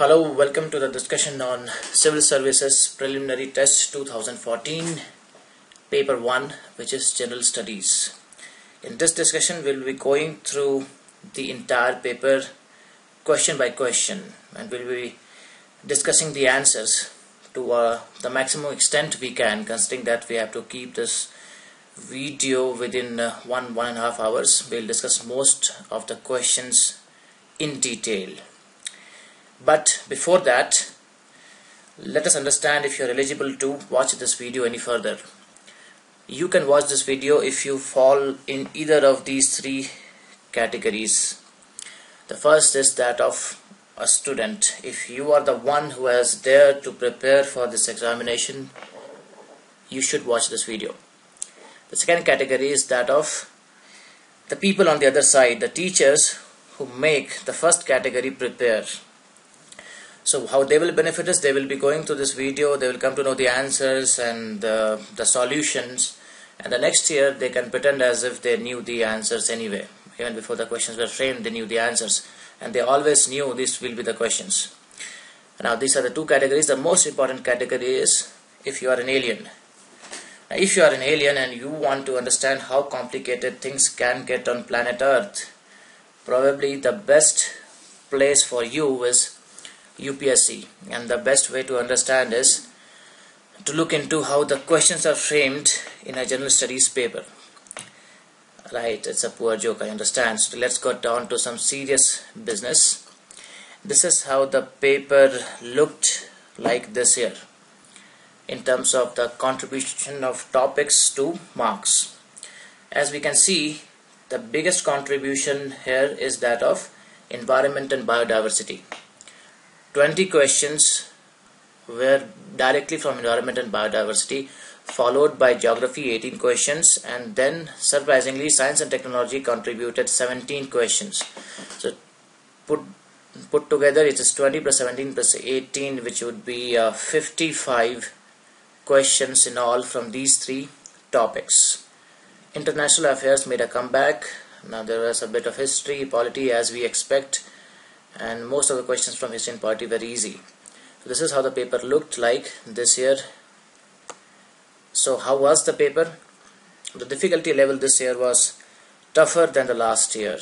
Hello, welcome to the discussion on Civil Services Preliminary Test 2014 Paper 1, which is General Studies. In this discussion, we will be going through the entire paper question by question, and we will be discussing the answers to the maximum extent we can, considering that we have to keep this video within 1.5 hours. We will discuss most of the questions in detail. But before that, let us understand if you are eligible to watch this video any further. You can watch this video if you fall in either of these three categories. The first is that of a student. If you are the one who is there to prepare for this examination, you should watch this video. The second category is that of the people on the other side, the teachers who make the first category prepare. So how they will benefit is they will be going through this video, they will come to know the answers and the solutions, and the next year they can pretend as if they knew the answers anyway. Even before the questions were framed, they knew the answers, and they always knew these will be the questions. Now these are the two categories. The most important category is if you are an alien. Now, if you are an alien and you want to understand how complicated things can get on planet Earth, probably the best place for you is UPSC, and the best way to understand is to look into how the questions are framed in a general studies paper. Right, it's a poor joke, I understand. So let's go down to some serious business. This is how the paper looked like this year in terms of the contribution of topics to marks. As we can see, the biggest contribution here is that of environment and biodiversity. 20 questions were directly from environment and biodiversity, followed by geography 18 questions, and then surprisingly science and technology contributed 17 questions. So put together it is 20 plus 17 plus 18, which would be 55 questions in all from these three topics. International affairs made a comeback. Now there was a bit of history, polity as we expect, and most of the questions from history and polity were easy. So this is how the paper looked like this year. So how was the paper? The difficulty level this year was tougher than the last year.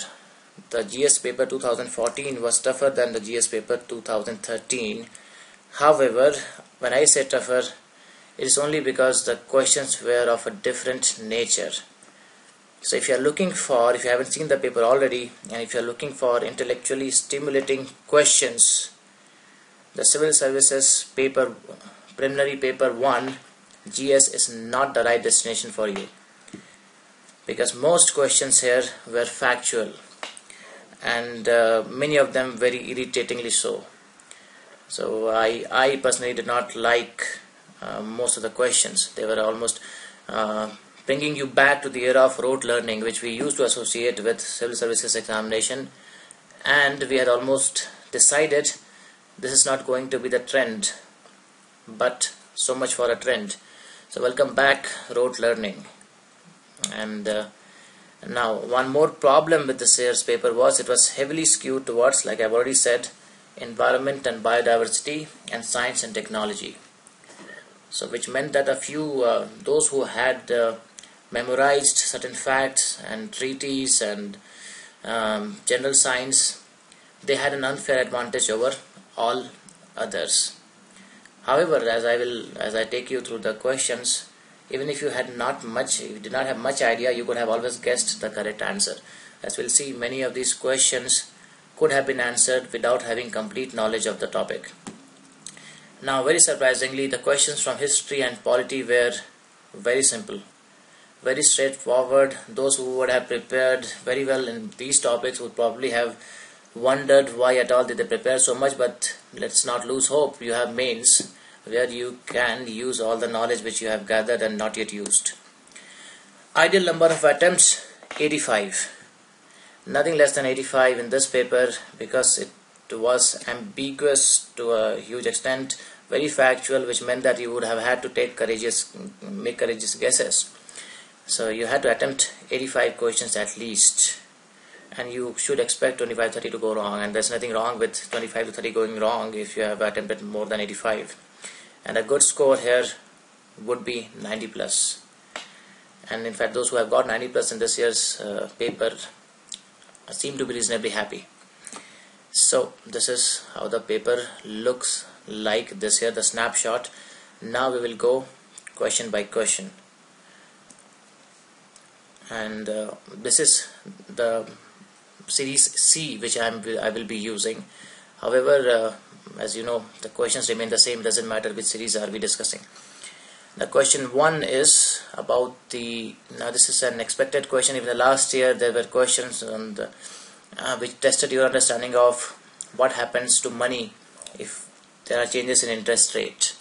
The GS paper 2014 was tougher than the GS paper 2013. However, when I say tougher, it is only because the questions were of a different nature. So if you haven't seen the paper already, and if you are looking for intellectually stimulating questions, the Civil Services paper, Preliminary Paper 1, GS is not the right destination for you, because most questions here were factual, and many of them very irritatingly so. So I personally did not like most of the questions. They were almost bringing you back to the era of rote learning, which we used to associate with civil services examination, and we had almost decided this is not going to be the trend, but so much for a trend. So welcome back, rote learning. And now one more problem with this year's paper was it was heavily skewed towards, like I've already said, environment and biodiversity and science and technology. So which meant that a few those who had memorized certain facts and treaties and general science, they had an unfair advantage over all others. However, as I take you through the questions, even if you did not have much idea, you could have always guessed the correct answer. As we'll see, many of these questions could have been answered without having complete knowledge of the topic. Now, very surprisingly, the questions from history and polity were very simple, very straightforward. Those who would have prepared very well in these topics would probably have wondered why at all did they prepare so much, but let's not lose hope. You have mains where you can use all the knowledge which you have gathered and not yet used. Ideal number of attempts, 85. Nothing less than 85 in this paper, because it was ambiguous to a huge extent, very factual, which meant that you would have had to make courageous guesses. So you had to attempt 85 questions at least. and you should expect 25-30 to go wrong, and there's nothing wrong with 25 to 30 going wrong if you have attempted more than 85. And a good score here would be 90 plus. And in fact, those who have got 90 plus in this year's paper seem to be reasonably happy. So this is how the paper looks like this year, the snapshot. Now we will go question by question, and this is the series C which I will be using. However, as you know, the questions remain the same. Doesn't matter which series are we discussing. The question 1 is about now this is an expected question. Even the last year there were questions on the which tested your understanding of what happens to money if there are changes in interest rate.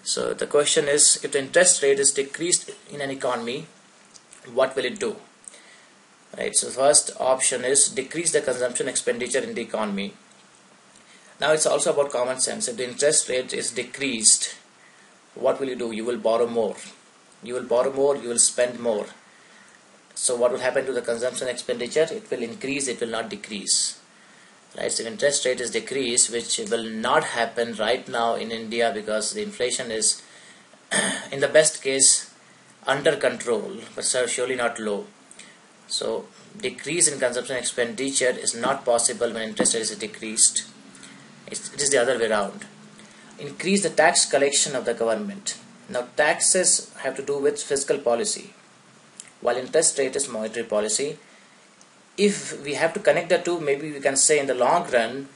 So the question is, if the interest rate is decreased in an economy, what will it do? Right. So the first option is decrease the consumption expenditure in the economy. Now it's also about common sense. If the interest rate is decreased, what will you do? You will borrow more. You will borrow more, you will spend more. So what will happen to the consumption expenditure? It will increase, it will not decrease. Right? So if interest rate is decreased, which will not happen right now in India because the inflation is in the best case under control, but surely not low. So decrease in consumption expenditure is not possible when interest rate is decreased. It is the other way around. Increase the tax collection of the government. Now taxes have to do with fiscal policy, while interest rate is monetary policy. If we have to connect the two, maybe we can say in the long run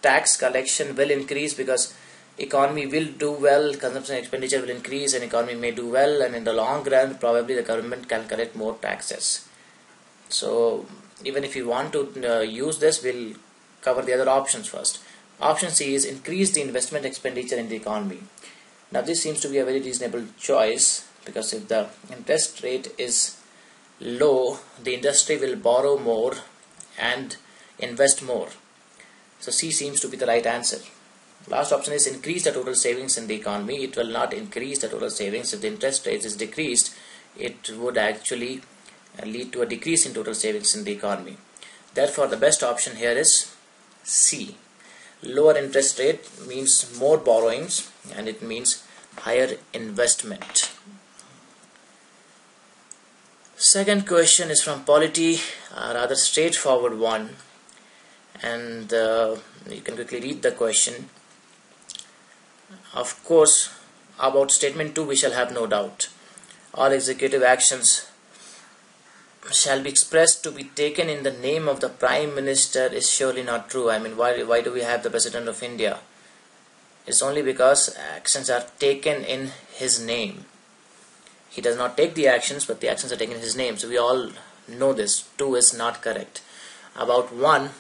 tax collection will increase because economy will do well, consumption expenditure will increase and economy may do well, and in the long run probably the government can collect more taxes. So even if you want to use this, we'll cover the other options first. Option C is increase the investment expenditure in the economy. Now this seems to be a very reasonable choice, because if the interest rate is low, the industry will borrow more and invest more. So C seems to be the right answer. Last option is increase the total savings in the economy. It will not increase the total savings. If the interest rate is decreased, it would actually lead to a decrease in total savings in the economy. Therefore the best option here is C. Lower interest rate means more borrowings and it means higher investment. Second question is from Polity, a rather straightforward one, and you can quickly read the question. Of course, about statement 2 we shall have no doubt. All executive actions shall be expressed to be taken in the name of the Prime Minister is surely not true. I mean, why do we have the President of India? It's only because actions are taken in his name. He does not take the actions, but the actions are taken in his name. So we all know this. 2 is not correct. About 1,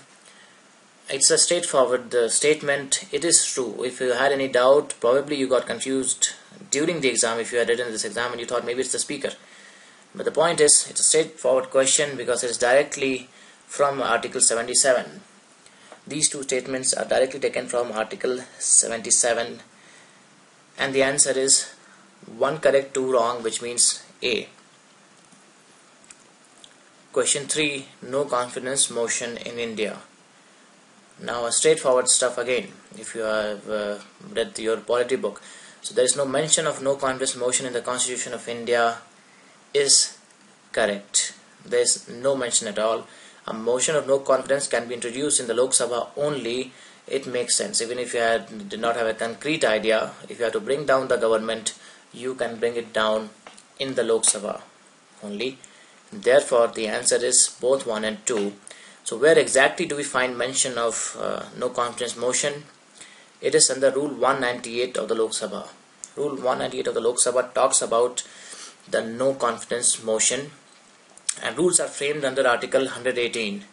it's a straightforward statement. It is true. If you had any doubt, probably you got confused during the exam. If you had written this exam and you thought maybe it's the speaker. But the point is, it's a straightforward question because it is directly from Article 77. These two statements are directly taken from Article 77, and the answer is 1 correct, 2 wrong, which means A. Question 3, no confidence motion in India. Now a straightforward stuff again, if you have read your polity book. So there is no mention of no confidence motion in the Constitution of India is correct. There is no mention at all. A motion of no confidence can be introduced in the Lok Sabha only. It makes sense. Even if you did not have a concrete idea, if you have to bring down the government, you can bring it down in the Lok Sabha only. Therefore the answer is both 1 and 2. So where exactly do we find mention of no confidence motion? It is under Rule 198 of the Lok Sabha. Rule 198 of the Lok Sabha talks about the no confidence motion, and rules are framed under Article 118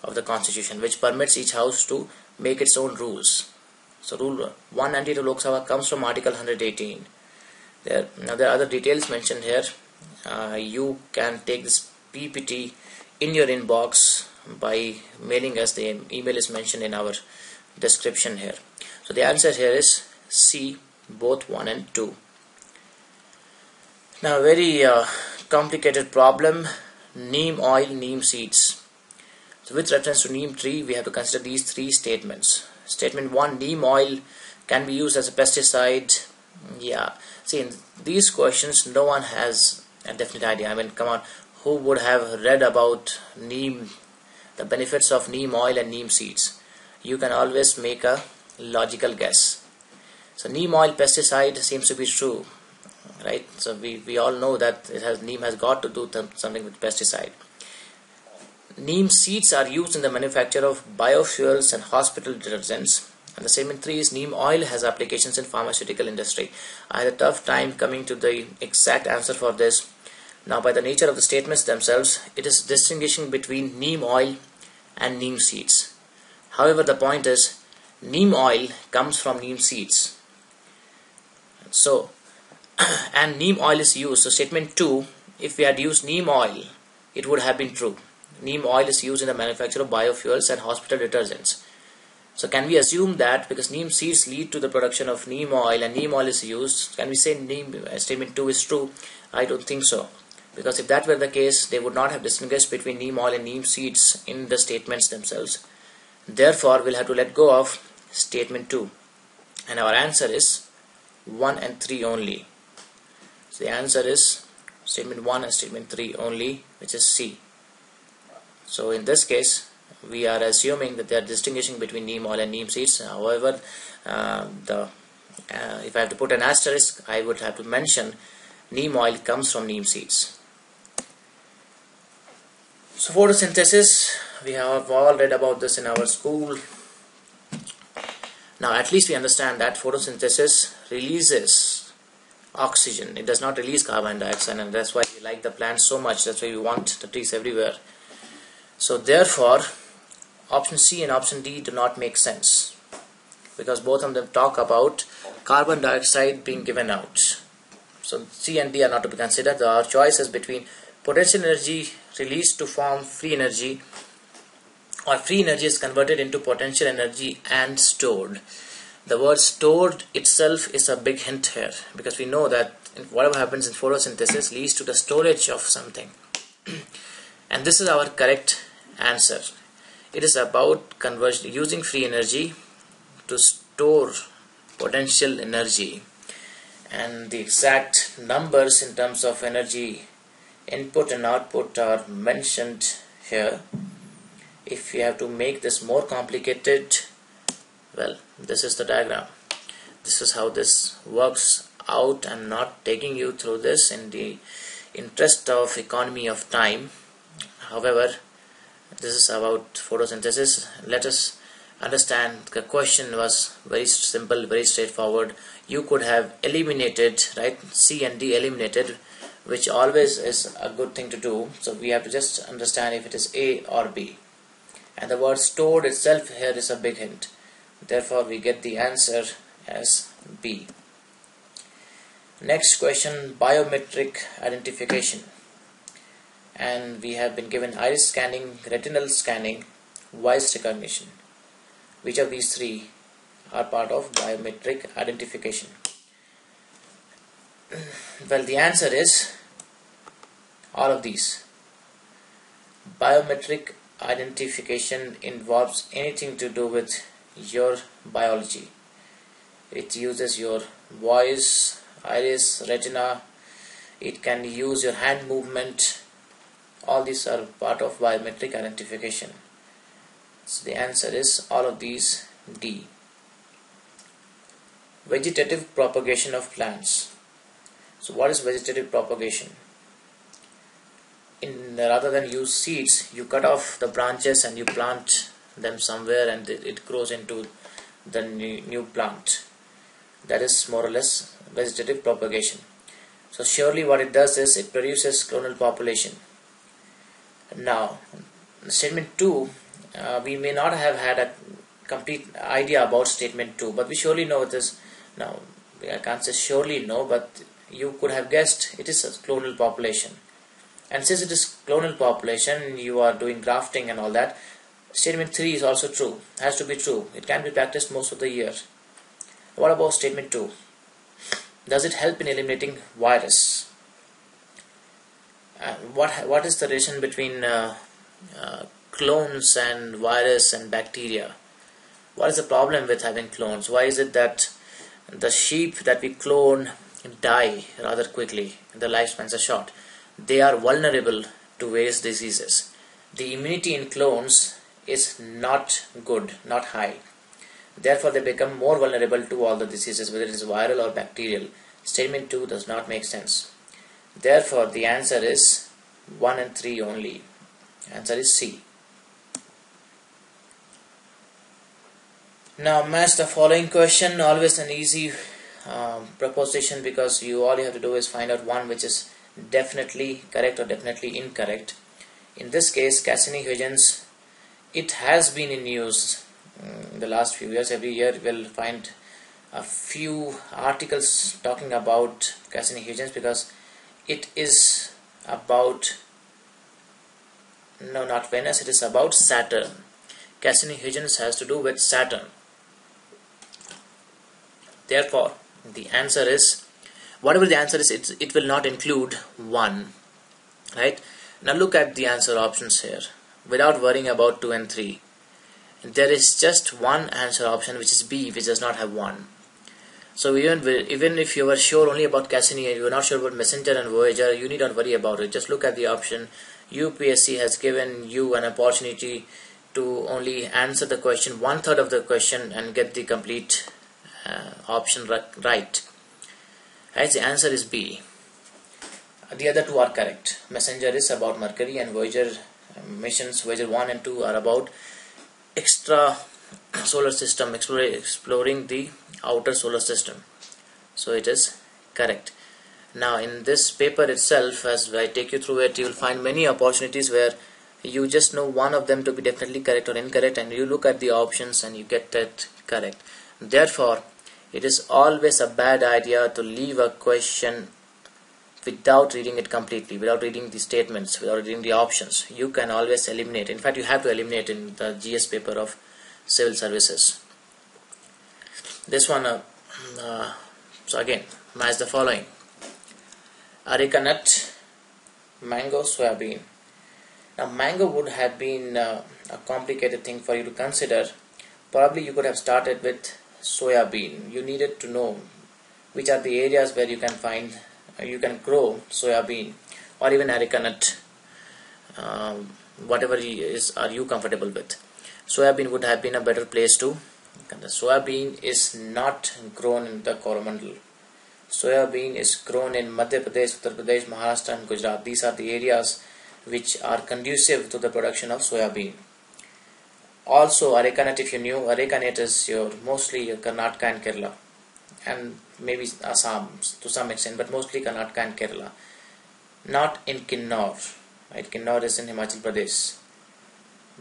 of the Constitution, which permits each house to make its own rules. So Rule 198 of Lok Sabha comes from Article 118. Now there are other details mentioned here. You can take this PPT in your inbox by mailing us. The email is mentioned in our description here. So the answer here is C, both 1 and 2. Now a very complicated problem, neem oil, neem seeds. So with reference to neem tree, we have to consider these three statements. Statement 1, neem oil can be used as a pesticide. Yeah, see, in these questions no one has a definite idea. I mean, come on, who would have read about neem, the benefits of neem oil and neem seeds? You can always make a logical guess. So neem oil pesticide seems to be true, right? So we all know that neem has got to do something with pesticide. Neem seeds are used in the manufacture of biofuels and hospital detergents. And the statement 3 is neem oil has applications in pharmaceutical industry. I had a tough time coming to the exact answer for this. Now, by the nature of the statements themselves, it is distinguishing between neem oil and neem seeds. However, the point is, neem oil comes from neem seeds. So, and neem oil is used. So, statement 2, if we had used neem oil, it would have been true. Neem oil is used in the manufacture of biofuels and hospital detergents. So can we assume that because neem seeds lead to the production of neem oil and neem oil is used, can we say statement 2 is true? I don't think so. Because if that were the case, they would not have distinguished between neem oil and neem seeds in the statements themselves. Therefore, we'll have to let go of statement 2. And our answer is 1 and 3 only. So the answer is statement 1 and statement 3 only, which is C. So in this case, we are assuming that they are distinguishing between neem oil and neem seeds. However, if I have to put an asterisk, I would have to mention neem oil comes from neem seeds. So photosynthesis, we have all read about this in our school. Now at least we understand that photosynthesis releases oxygen. It does not release carbon dioxide, and that's why we like the plants so much. That's why we want the trees everywhere. So therefore, option C and option D do not make sense, because both of them talk about carbon dioxide being given out. So C and D are not to be considered. Our choice is between potential energy released to form free energy, or free energy is converted into potential energy and stored. The word stored itself is a big hint here, because we know that whatever happens in photosynthesis leads to the storage of something. And this is our correct answer. It is about conversion using free energy to store potential energy, and the exact numbers in terms of energy input and output are mentioned here. If you have to make this more complicated, well, this is the diagram. This is how this works out. I'm not taking you through this in the interest of economy of time. However, this is about photosynthesis. Let us understand the question was very simple, very straightforward. You could have eliminated, right, C and D eliminated, which always is a good thing to do. So we have to just understand if it is A or B. And the word stored itself here is a big hint. Therefore, we get the answer as B. Next question, biometric identification. And we have been given iris scanning, retinal scanning, voice recognition. Which of these three are part of biometric identification? Well, the answer is all of these. Biometric identification involves anything to do with your biology. It uses your voice, iris, retina. It can use your hand movement. All these are part of biometric identification. So the answer is all of these, D. Vegetative propagation of plants. So what is vegetative propagation? Rather than use seeds, you cut off the branches and you plant them somewhere, and it grows into the new plant. That is more or less vegetative propagation. So surely what it does is it produces clonal population. Now, statement 2, we may not have had a complete idea about statement 2, but we surely know this. Now, I can't say surely no, but you could have guessed it is a clonal population. And since it is clonal population, you are doing grafting and all that. Statement 3 is also true, has to be true. It can be practiced most of the year. What about statement 2? Does it help in eliminating virus? What is the relation between clones and virus and bacteria. What is the problem with having clones? Why is it that the sheep that we clone die rather quickly, the lifespans are short? They are vulnerable to various diseases. The immunity in clones is not good, not high. Therefore, they become more vulnerable to all the diseases, whether it is viral or bacterial. Statement 2 does not make sense. Therefore, the answer is 1 and 3 only. Answer is C. Now match the following question. Always an easy proposition, because all you have to do is find out one which is definitely correct or definitely incorrect. In this case, Cassini-Huygens, it has been in use in the last few years. Every year we'll find a few articles talking about Cassini-Huygens, because it is about, no, not Venus, it is about Saturn. Cassini-Huygens has to do with Saturn. Therefore, the answer is, whatever the answer is, it will not include 1. Right? Now look at the answer options here. Without worrying about 2 and 3. There is just one answer option, which is B, which does not have 1. So even if you were sure only about Cassini and you were not sure about Messenger and Voyager, you need not worry about it. Just look at the option. UPSC has given you an opportunity to only answer the question, 1/3 of the question, and get the complete option right. Right, the answer is B. The other two are correct. Messenger is about Mercury, and Voyager missions, Voyager 1 and 2, are about extra solar system, exploring the outer solar system. So it is correct. Now in this paper itself, as I take you through it, you will find many opportunities where you just know one of them to be definitely correct or incorrect, and you look at the options and you get that correct. Therefore, it is always a bad idea to leave a question without reading it completely, without reading the statements, without reading the options. You can always eliminate. In fact, you have to eliminate in the GS paper of Civil Services. This one, so again, match the following: areca nut, mango, soybean. Now mango would have been a complicated thing for you to consider. Probably you could have started with soybean. You needed to know which are the areas where you can grow soybean or even areca nut, whatever are you comfortable with. Soybean would have been a better place to. The soybean is not grown in the Coromandel. Soybean is grown in Madhya Pradesh, Uttar Pradesh, Maharashtra and Gujarat. These are the areas which are conducive to the production of soybean. Also, areca nut, if you knew, areca nut is mostly Karnataka and Kerala, and maybe Assam to some extent, but mostly Karnataka and Kerala. Not in Kinnaur. Right? Kinnaur is in Himachal Pradesh.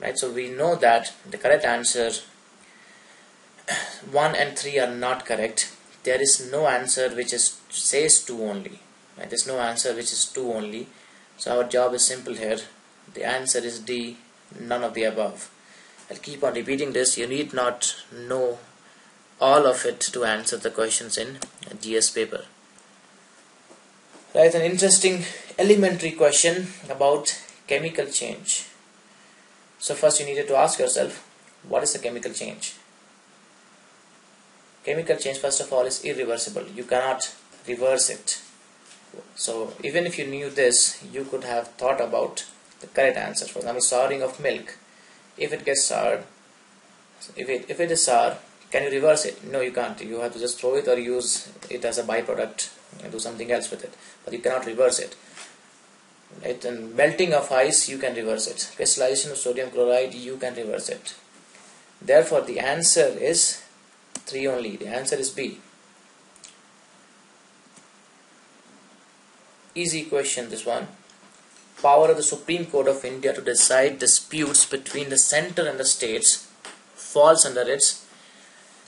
Right? So we know that the correct answer 1 and 3 are not correct. There is no answer which says 2 only. Right? There is no answer which is 2 only. So our job is simple here. The answer is D, none of the above. I'll keep on repeating this. You need not know all of it to answer the questions in a GS paper. Right, an interesting elementary question about chemical change. So first you needed to ask yourself, what is a chemical change? Chemical change, first of all, is irreversible. You cannot reverse it. So even if you knew this, you could have thought about the correct answer. For example, souring of milk. If it gets soured, if it is sour, can you reverse it? No, you can't. You have to just throw it or use it as a byproduct and do something else with it. But you cannot reverse it. Right? And melting of ice, you can reverse it. Crystallization of sodium chloride, you can reverse it. Therefore, the answer is 3 only. The answer is B. Easy question, this one. Power of the Supreme Court of India to decide disputes between the center and the states falls under its.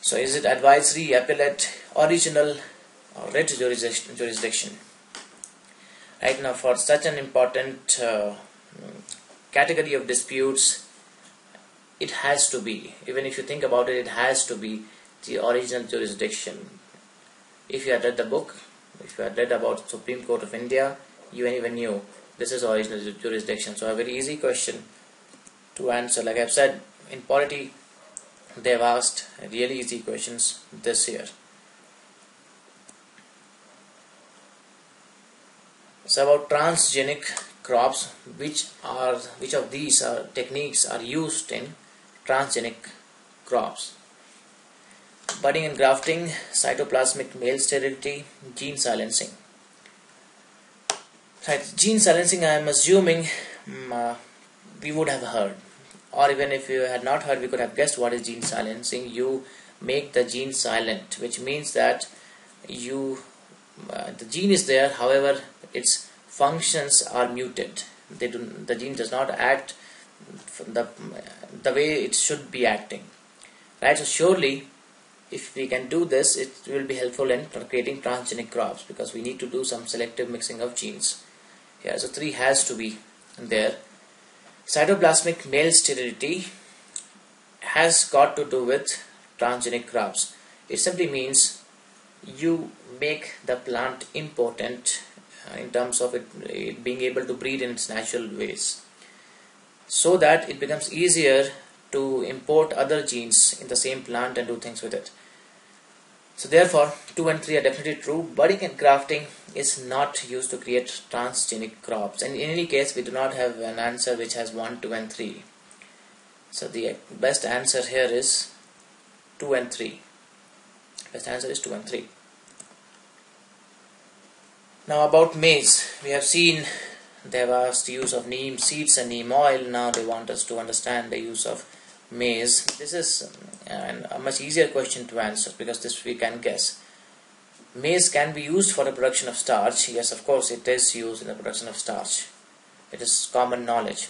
So is it advisory, appellate, original, or writ jurisdiction? Right now, for such an important category of disputes, it has to be, even if you think about it, it has to be the original jurisdiction. If you had read the book, if you had read about Supreme Court of India, you even knew this is original jurisdiction. So a very easy question. to answer. Like I've said, in polity they've asked really easy questions this year. So about transgenic crops, which of these techniques are used in transgenic crops? Budding and grafting, cytoplasmic male sterility, gene silencing. Right, gene silencing, I am assuming we would have heard, or even if you had not heard, we could have guessed what is gene silencing. You make the gene silent, which means that the gene is there, however its functions are muted. The gene does not act the way it should be acting, right? So surely if we can do this, it will be helpful in creating transgenic crops, because we need to do some selective mixing of genes here. So 3 has to be there. Cytoplasmic male sterility has got to do with transgenic crops. It simply means you make the plant impotent in terms of it being able to breed in its natural ways, so that it becomes easier to import other genes in the same plant and do things with it. So therefore 2 and 3 are definitely true. Budding and grafting is not used to create transgenic crops, and in any case we do not have an answer which has 1, 2 and 3. So the best answer here is 2 and 3. Best answer is 2 and 3. Now about maize, we have seen they have asked the use of neem seeds and neem oil. Now they want us to understand the use of maize. This is a much easier question to answer, because this we can guess. Maize can be used for the production of starch. Yes, of course it is used in the production of starch. It is common knowledge.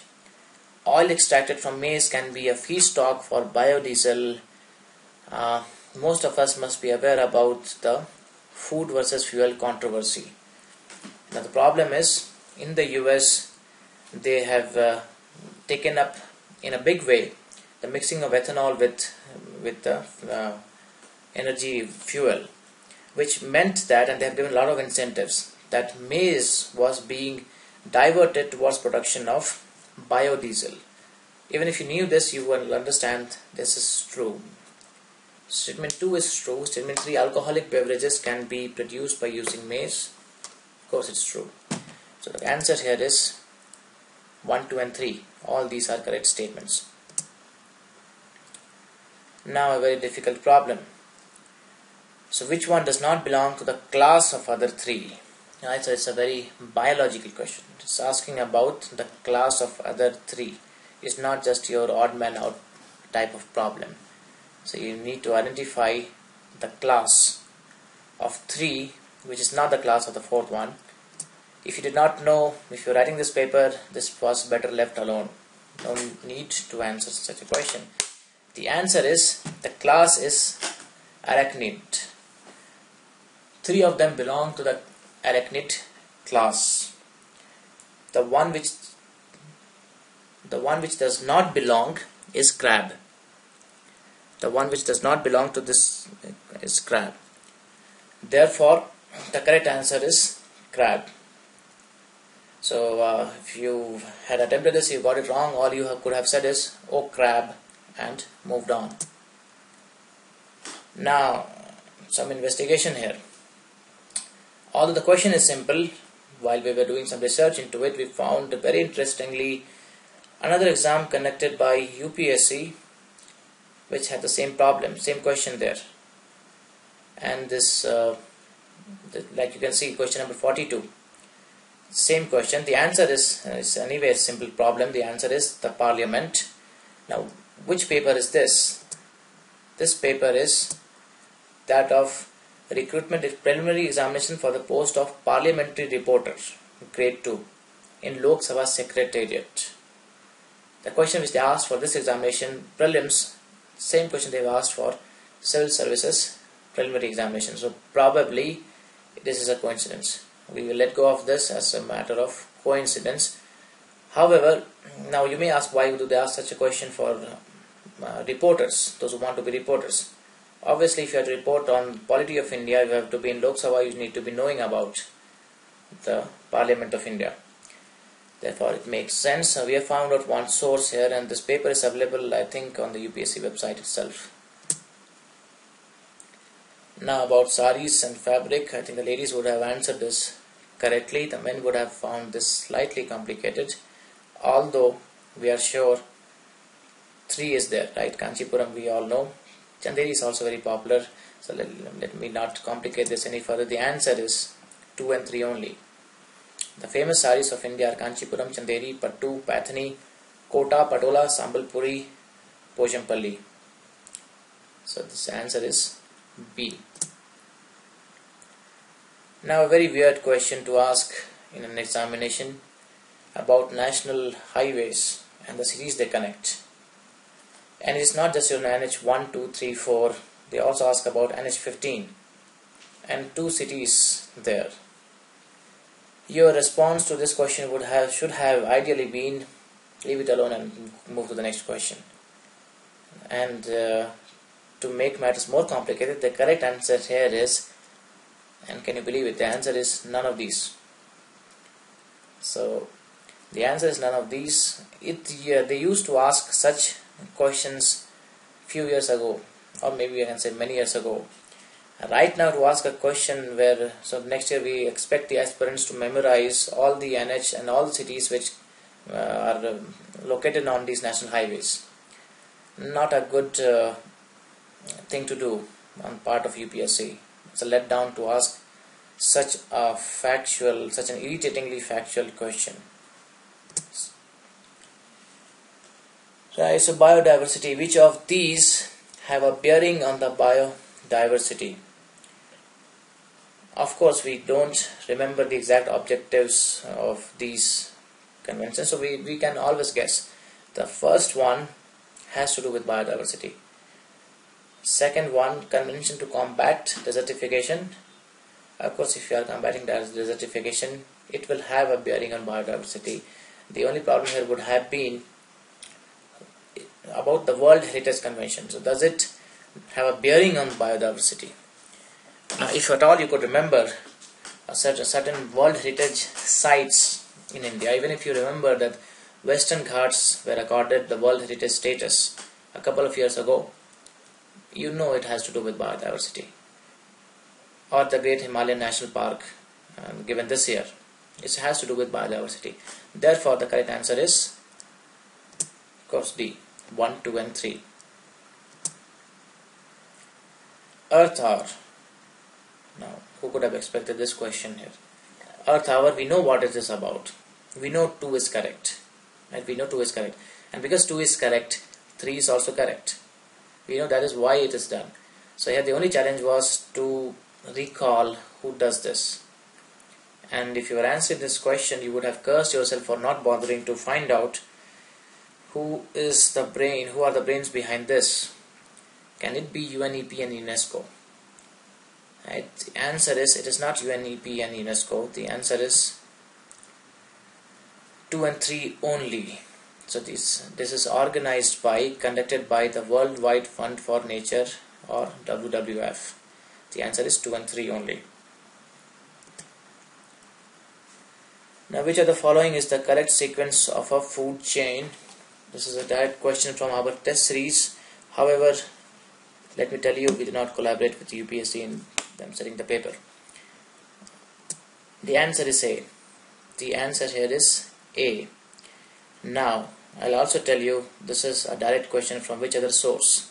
Oil extracted from maize can be a feedstock for biodiesel. Most of us must be aware about the food versus fuel controversy. Now the problem is, in the US they have taken up in a big way the mixing of ethanol with the energy fuel, which meant that, and they have given a lot of incentives, that maize was being diverted towards production of biodiesel. Even if you knew this, you will understand this is true. Statement 2 is true. Statement 3, alcoholic beverages can be produced by using maize. Of course it's true. So the answer here is 1, 2 and 3. All these are correct statements. Now a very difficult problem. So which one does not belong to the class of other 3? Right, so it's a very biological question. It's asking about the class of other 3. It's not just your odd man out type of problem. So you need to identify the class of 3 which is not the class of the 4th one. If you did not know, if you're writing this paper, this was better left alone. No need to answer such a question. The answer is, the class is arachnid. 3 of them belong to the arachnid class. The one which does not belong is crab. The one which does not belong to this is crab. Therefore, the correct answer is crab. So if you had attempted this, you got it wrong. All you could have said is, oh crab, and moved on. Now some investigation here. Although the question is simple, while we were doing some research into it, we found very interestingly another exam conducted by UPSC which had the same problem, same question there. And this like you can see, question number 42, same question. The answer is anyway a simple problem. The answer is the Parliament. Now which paper is this? This paper is that of recruitment preliminary examination for the post of parliamentary reporter, grade 2, in Lok Sabha Secretariat. The question which they asked for this examination, prelims, same question they have asked for civil services preliminary examination. So probably this is a coincidence. We will let go of this as a matter of coincidence. However, now you may ask, why do they ask such a question for reporters, those who want to be reporters? Obviously, if you have to report on polity of India, you have to be in Lok Sabha, you need to be knowing about the Parliament of India. therefore it makes sense. We have found out one source here, and this paper is available, I think, on the UPSC website itself. Now about saris and fabric, I think the ladies would have answered this correctly. The men would have found this slightly complicated, although we are sure 3 is there, right? Kanchipuram we all know. Chanderi is also very popular, so let me not complicate this any further. The answer is 2 and 3 only. The famous saris of India are Kanchipuram, Chanderi, Pattu, Pathani, Kota, Patola, Sambalpuri, Pochampalli. So this answer is B. Now a very weird question to ask in an examination about national highways and the cities they connect. And it is not just your NH 1, 2, 3, 4. They also ask about NH 15 and 2 cities there. Your response to this question should have ideally been leave it alone and move to the next question. And to make matters more complicated, the correct answer here is, and can you believe it, the answer is none of these. So the answer is none of these. They used to ask such questions few years ago, or maybe I can say many years ago. Right now, to ask a question where, so next year we expect the aspirants to memorize all the NH and all the cities which are located on these national highways. Not a good thing to do on part of UPSC. It's a letdown to ask such an irritatingly factual question. Right, so biodiversity. Which of these have a bearing on the biodiversity? Of course, we don't remember the exact objectives of these conventions, so we can always guess. The first one has to do with biodiversity. Second one, convention to combat desertification. Of course, if you are combating desertification, it will have a bearing on biodiversity. The only problem here would have been about the World Heritage Convention. So does it have a bearing on biodiversity? Now, if at all you could remember certain World Heritage sites in India, even if you remember that Western Ghats were accorded the World Heritage status a couple of years ago, you know it has to do with biodiversity. Or the Great Himalayan National Park given this year, it has to do with biodiversity. Therefore, the correct answer is, of course, D. 1, 2 and 3. Earth Hour. Now, who could have expected this question here? Earth Hour, we know what it is about. We know 2 is correct. Right? We know 2 is correct. And because 2 is correct, 3 is also correct. We know that is why it is done. So here the only challenge was to recall who does this. And if you were answering this question, you would have cursed yourself for not bothering to find out who is the brain, who are the brains behind this. Can it be UNEP and UNESCO? Right? The answer is, it is not UNEP and UNESCO. The answer is 2 and 3 only. So this is conducted by the Worldwide Fund for Nature, or WWF. The answer is 2 and 3 only. Now, which of the following is the correct sequence of a food chain? This is a direct question from our test series. However, let me tell you, we do not collaborate with UPSC in them setting the paper. The answer is A. The answer here is A. Now, I'll also tell you, this is a direct question from which other source.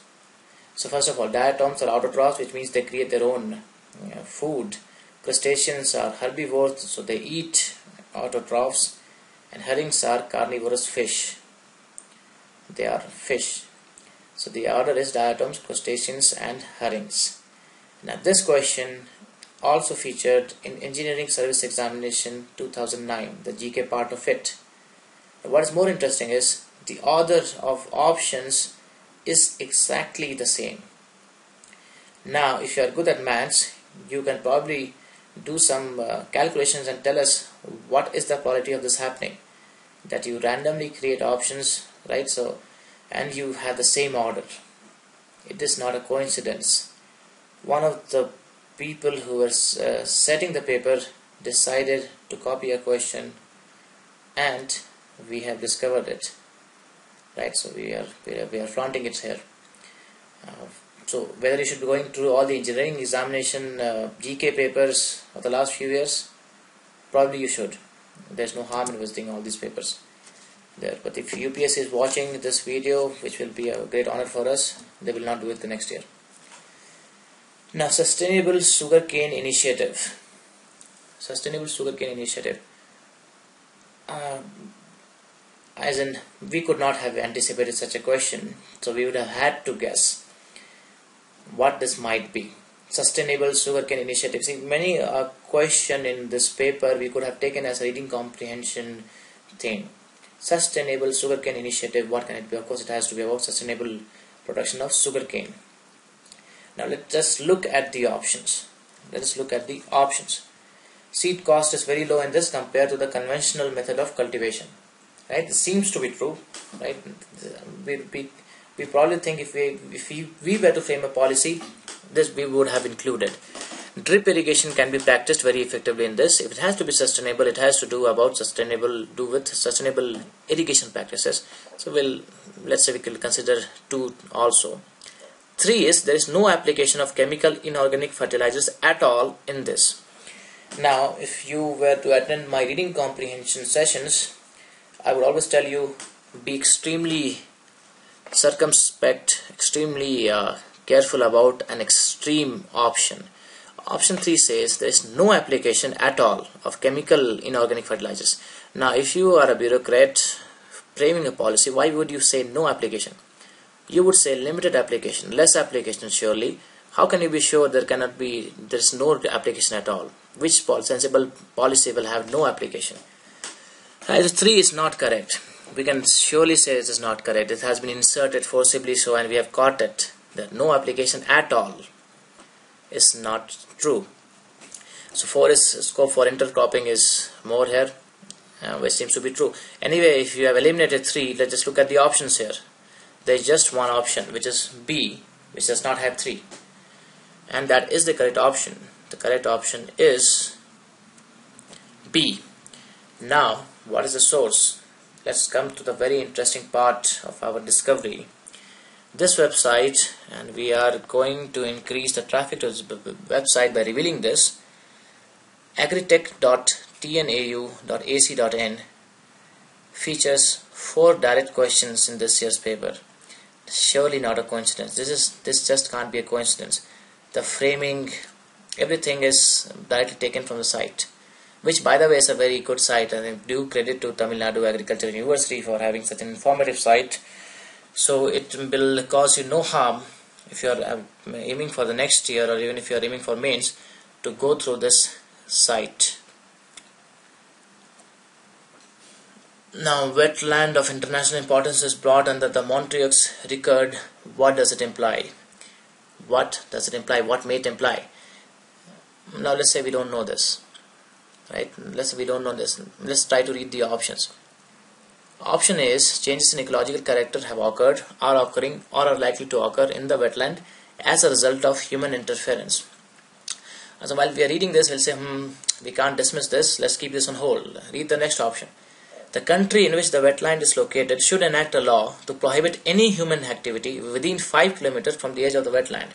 So first of all, diatoms are autotrophs, which means they create their own food. Crustaceans are herbivores, so they eat autotrophs. And herrings are carnivorous fish. They are fish. So the order is diatoms, crustaceans and herrings. Now this question also featured in Engineering Service Examination 2009, the GK part of it. What is more interesting is the order of options is exactly the same. Now, if you are good at maths, you can probably do some calculations and tell us what is the quality of this happening. That you randomly create options, right? So, and you have the same order. It is not a coincidence. One of the people who was setting the paper decided to copy a question and we have discovered it, right? So we are flaunting it here. So whether you should be going through all the engineering examination GK papers of the last few years, probably you should. There's no harm in visiting all these papers there. But if UPSC is watching this video, which will be a great honor for us, they will not do it the next year. Now, Sustainable Sugarcane Initiative. Sustainable Sugarcane Initiative. As in, we could not have anticipated such a question, so we would have had to guess what this might be. Sustainable Sugarcane Initiative. See, many question in this paper we could have taken as a reading comprehension thing. Sustainable Sugarcane Initiative, what can it be? Of course, it has to be about sustainable production of sugarcane. Now, let's just look at the options. Let us look at the options. Seed cost is very low in this compared to the conventional method of cultivation. Right? This seems to be true. Right? We probably think if we were to frame a policy, this we would have included. Drip irrigation can be practiced very effectively in this. If it has to be sustainable, it has to do with sustainable irrigation practices. So let's say we can consider 2 also. 3 is there is no application of chemical inorganic fertilizers at all in this. Now, if you were to attend my reading comprehension sessions, I would always tell you, be extremely circumspect, extremely careful about an extreme option. Option 3 says there is no application at all of chemical inorganic fertilizers. Now, if you are a bureaucrat framing a policy, why would you say no application? You would say limited application, less application surely. How can you be sure there is no application at all? Which sensible policy will have no application? Either 3 is not correct. We can surely say it is not correct. It has been inserted forcibly so, and we have caught it. That no application at all is not true. So 4 is scope for intercropping is more here, which seems to be true. Anyway, if you have eliminated 3, let's just look at the options here. There is just one option, which is B, which does not have 3, and that is the correct option. The correct option is B. Now, what is the source? Let's come to the very interesting part of our discovery. This website, and we are going to increase the traffic to this website by revealing this, agritech.tnau.ac.in features 4 direct questions in this year's paper. Surely not a coincidence. This just can't be a coincidence. The framing, everything is directly taken from the site, which by the way is a very good site, and I do credit to Tamil Nadu Agricultural University for having such an informative site. So it will cause you no harm if you are aiming for the next year, or even if you are aiming for mains, to go through this site. Now, wetland of international importance is brought under the Montreux record. What does it imply? What does it imply? What may it imply? Now, let's say we don't know this. Right? Let's say we don't know this. Let's try to read the options. Option A is changes in ecological character have occurred, are occurring, or are likely to occur in the wetland as a result of human interference. So while we are reading this, we'll say, we can't dismiss this. Let's keep this on hold. Read the next option. The country in which the wetland is located should enact a law to prohibit any human activity within 5 kilometers from the edge of the wetland.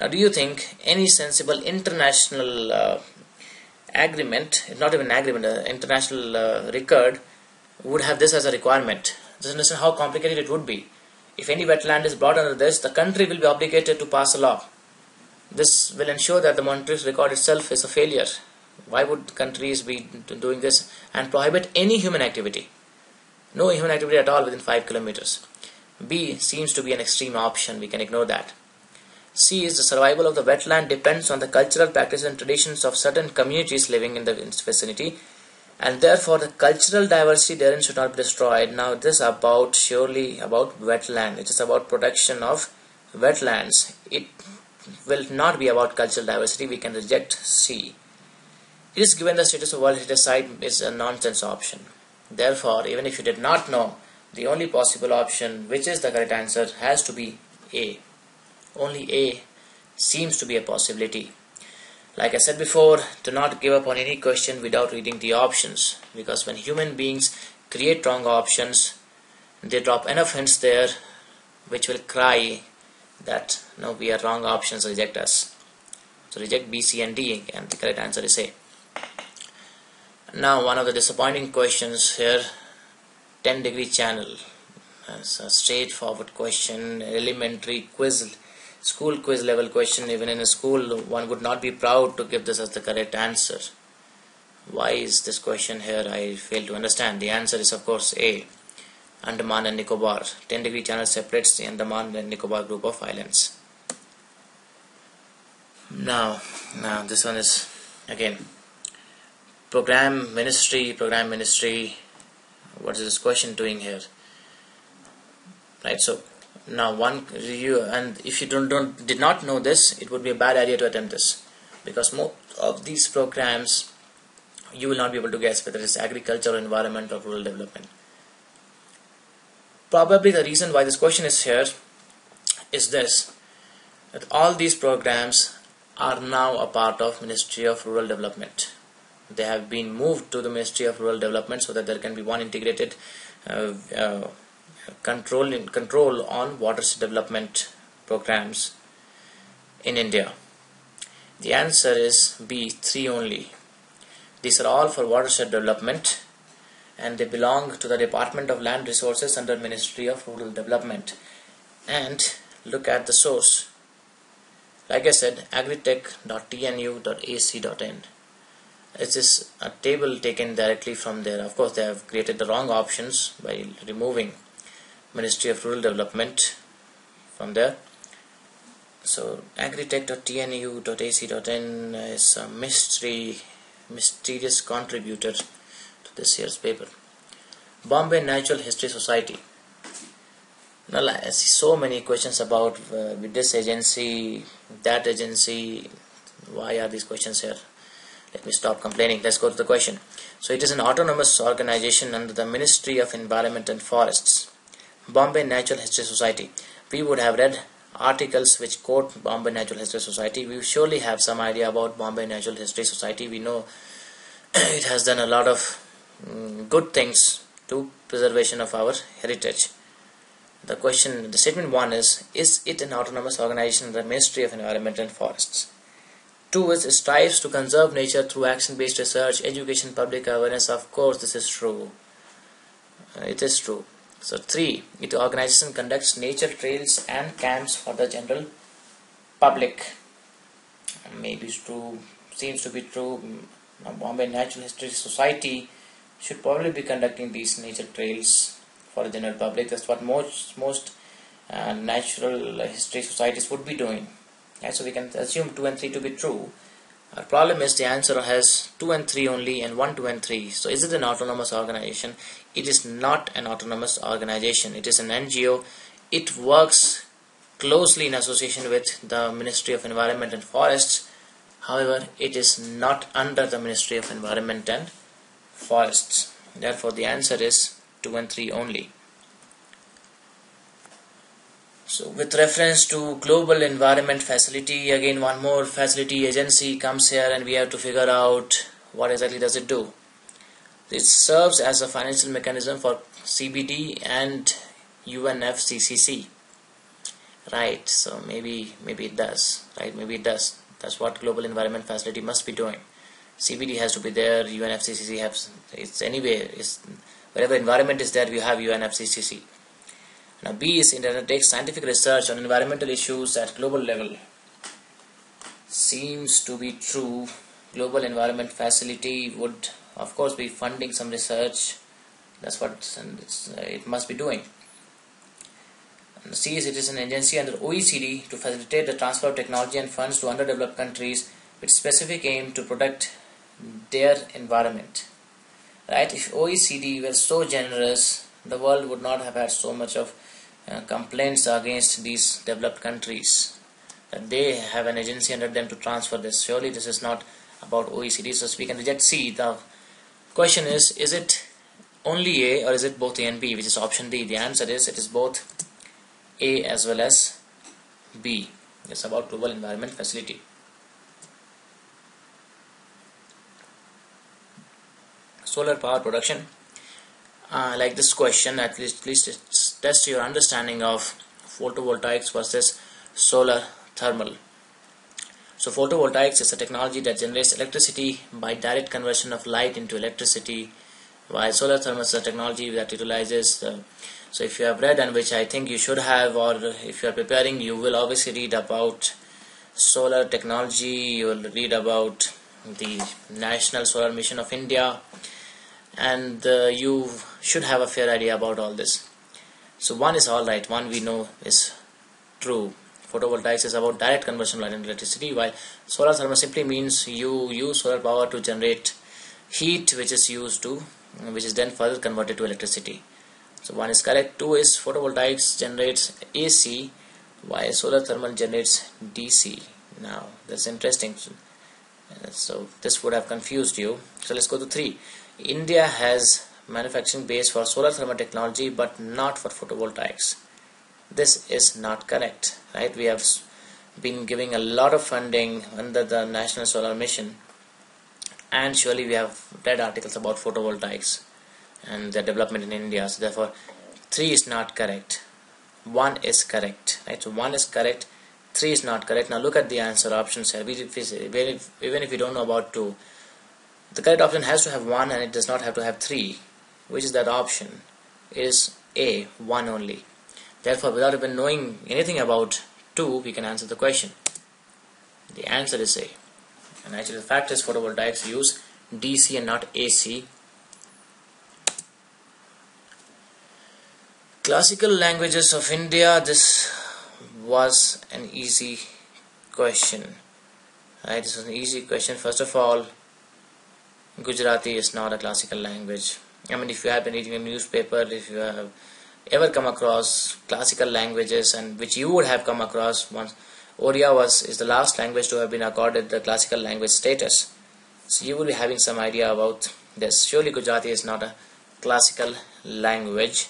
Now, do you think any sensible international agreement, not even agreement, international record would have this as a requirement? Just understand how complicated it would be. If any wetland is brought under this, the country will be obligated to pass a law. This will ensure that the Montreux record itself is a failure. Why would countries be doing this and prohibit any human activity? No human activity at all within 5 kilometers. B seems to be an extreme option. We can ignore that. C is the survival of the wetland depends on the cultural practices and traditions of certain communities living in the vicinity, and therefore the cultural diversity therein should not be destroyed. Now, this is surely about wetland. It is about protection of wetlands. It will not be about cultural diversity. We can reject C. It is given the status of World Heritage Site is a nonsense option. Therefore, even if you did not know, the only possible option, which is the correct answer, has to be A. Only A seems to be a possibility. Like I said before, do not give up on any question without reading the options, because when human beings create wrong options, they drop enough hints there which will cry that no, we are wrong options, reject us. So reject B, C and D, and the correct answer is A. Now one of the disappointing questions here, 10-degree channel. It's a straightforward question, elementary quiz, school quiz level question. Even in a school, one would not be proud to give this as the correct answer. Why is this question here? I fail to understand. The answer is of course A, Andaman and Nicobar. 10-degree channel separates the Andaman and Nicobar group of islands. Now this one is again program ministry. What is this question doing here? Right, so now one review, and if you did not know this, it would be a bad idea to attempt this, because most of these programs you will not be able to guess whether it's agriculture, environment or rural development. Probably the reason why this question is here is this, that all these programs are now a part of Ministry of Rural Development. They have been moved to the Ministry of Rural Development so that there can be one integrated control on water development programs in India. The answer is B, 3 only. These are all for watershed development, and they belong to the Department of Land Resources under Ministry of Rural Development. And look at the source. Like I said, agritech.tnu.ac.in. It is a table taken directly from there. Of course, they have created the wrong options by removing Ministry of Rural Development from there. So agritech.tnu.ac.in is a mysterious contributor to this year's paper. Bombay Natural History Society. Now I see so many questions about with this agency, that agency. Why are these questions here? Let me stop complaining. Let's go to the question. So it is an autonomous organization under the Ministry of Environment and Forests. Bombay Natural History Society. We would have read articles which quote Bombay Natural History Society. We surely have some idea about Bombay Natural History Society. We know it has done a lot of good things to preservation of our heritage. The statement 1 is it an autonomous organization under the Ministry of Environment and Forests? 2 is it strives to conserve nature through action-based research, education, public awareness. Of course, this is true. It is true. So 3, the organization conducts nature trails and camps for the general public. Maybe it's true, seems to be true. Bombay Natural History Society should probably be conducting these nature trails for the general public. That's what most natural history societies would be doing. Yeah, so we can assume 2 and 3 to be true. Our problem is the answer has 2 and 3 only, and 1, 2 and 3. So is it an autonomous organization? It is not an autonomous organization. It is an NGO. It works closely in association with the Ministry of Environment and Forests. However, it is not under the Ministry of Environment and Forests. Therefore, the answer is 2 and 3 only. So with reference to Global Environment Facility, again one more facility agency comes here, and we have to figure out what exactly does it do. It serves as a financial mechanism for CBD and UNFCCC. Right, so maybe it does. Right, maybe it does. That's what Global Environment Facility must be doing. CBD has to be there. UNFCCC has. It's anyway. Wherever environment is there, we have UNFCCC. Now B is it undertakes scientific research on environmental issues at global level. Seems to be true. Global Environment Facility would of course be funding some research. That's what it must be doing. And C is it is an agency under OECD to facilitate the transfer of technology and funds to underdeveloped countries with specific aim to protect their environment. Right? If OECD were so generous, the world would not have had so much of complaints against these developed countries, that they have an agency under them to transfer this. Surely this is not about OECD, so we can reject C. The question is it only A or is it both A and B, which is option D? The answer is it is both A as well as B. It's about Global Environment Facility. solar power production, like this question, at least it tests your understanding of photovoltaics versus solar thermal. So photovoltaics is a technology that generates electricity by direct conversion of light into electricity, while solar thermal is a technology that utilizes so if you have read, and which I think you should have, or if you are preparing, you will obviously read about solar technology, you will read about the National Solar Mission of India, and you should have a fair idea about all this. So one is alright, one we know is true. Photovoltaics is about direct conversion of light into electricity, while solar thermal simply means you use solar power to generate heat, which is then further converted to electricity. So one is correct. Two is photovoltaics generates AC, while solar thermal generates DC. Now that's interesting. So this would have confused you. So let's go to 3. India has manufacturing base for solar thermal technology but not for photovoltaics. This is not correct, right? We have been giving a lot of funding under the National Solar Mission, and surely we have read articles about photovoltaics and their development in India. So therefore 3 is not correct. 1 is correct, right? So 1 is correct, 3 is not correct. Now look at the answer options here. Even if you don't know about 2, the correct option has to have 1 and it does not have to have 3. Which is that option? It is A, 1 only. Therefore, without even knowing anything about 2, we can answer the question. The answer is A. And actually the fact is photovoltaics use DC and not AC. Classical languages of India. This was an easy question. Right, this was an easy question. First of all, Gujarati is not a classical language. I mean, if you have been reading a newspaper, if you have ever come across classical languages, and which you would have come across once, Oriya is the last language to have been accorded the classical language status. So you will be having some idea about this. Surely Gujarati is not a classical language.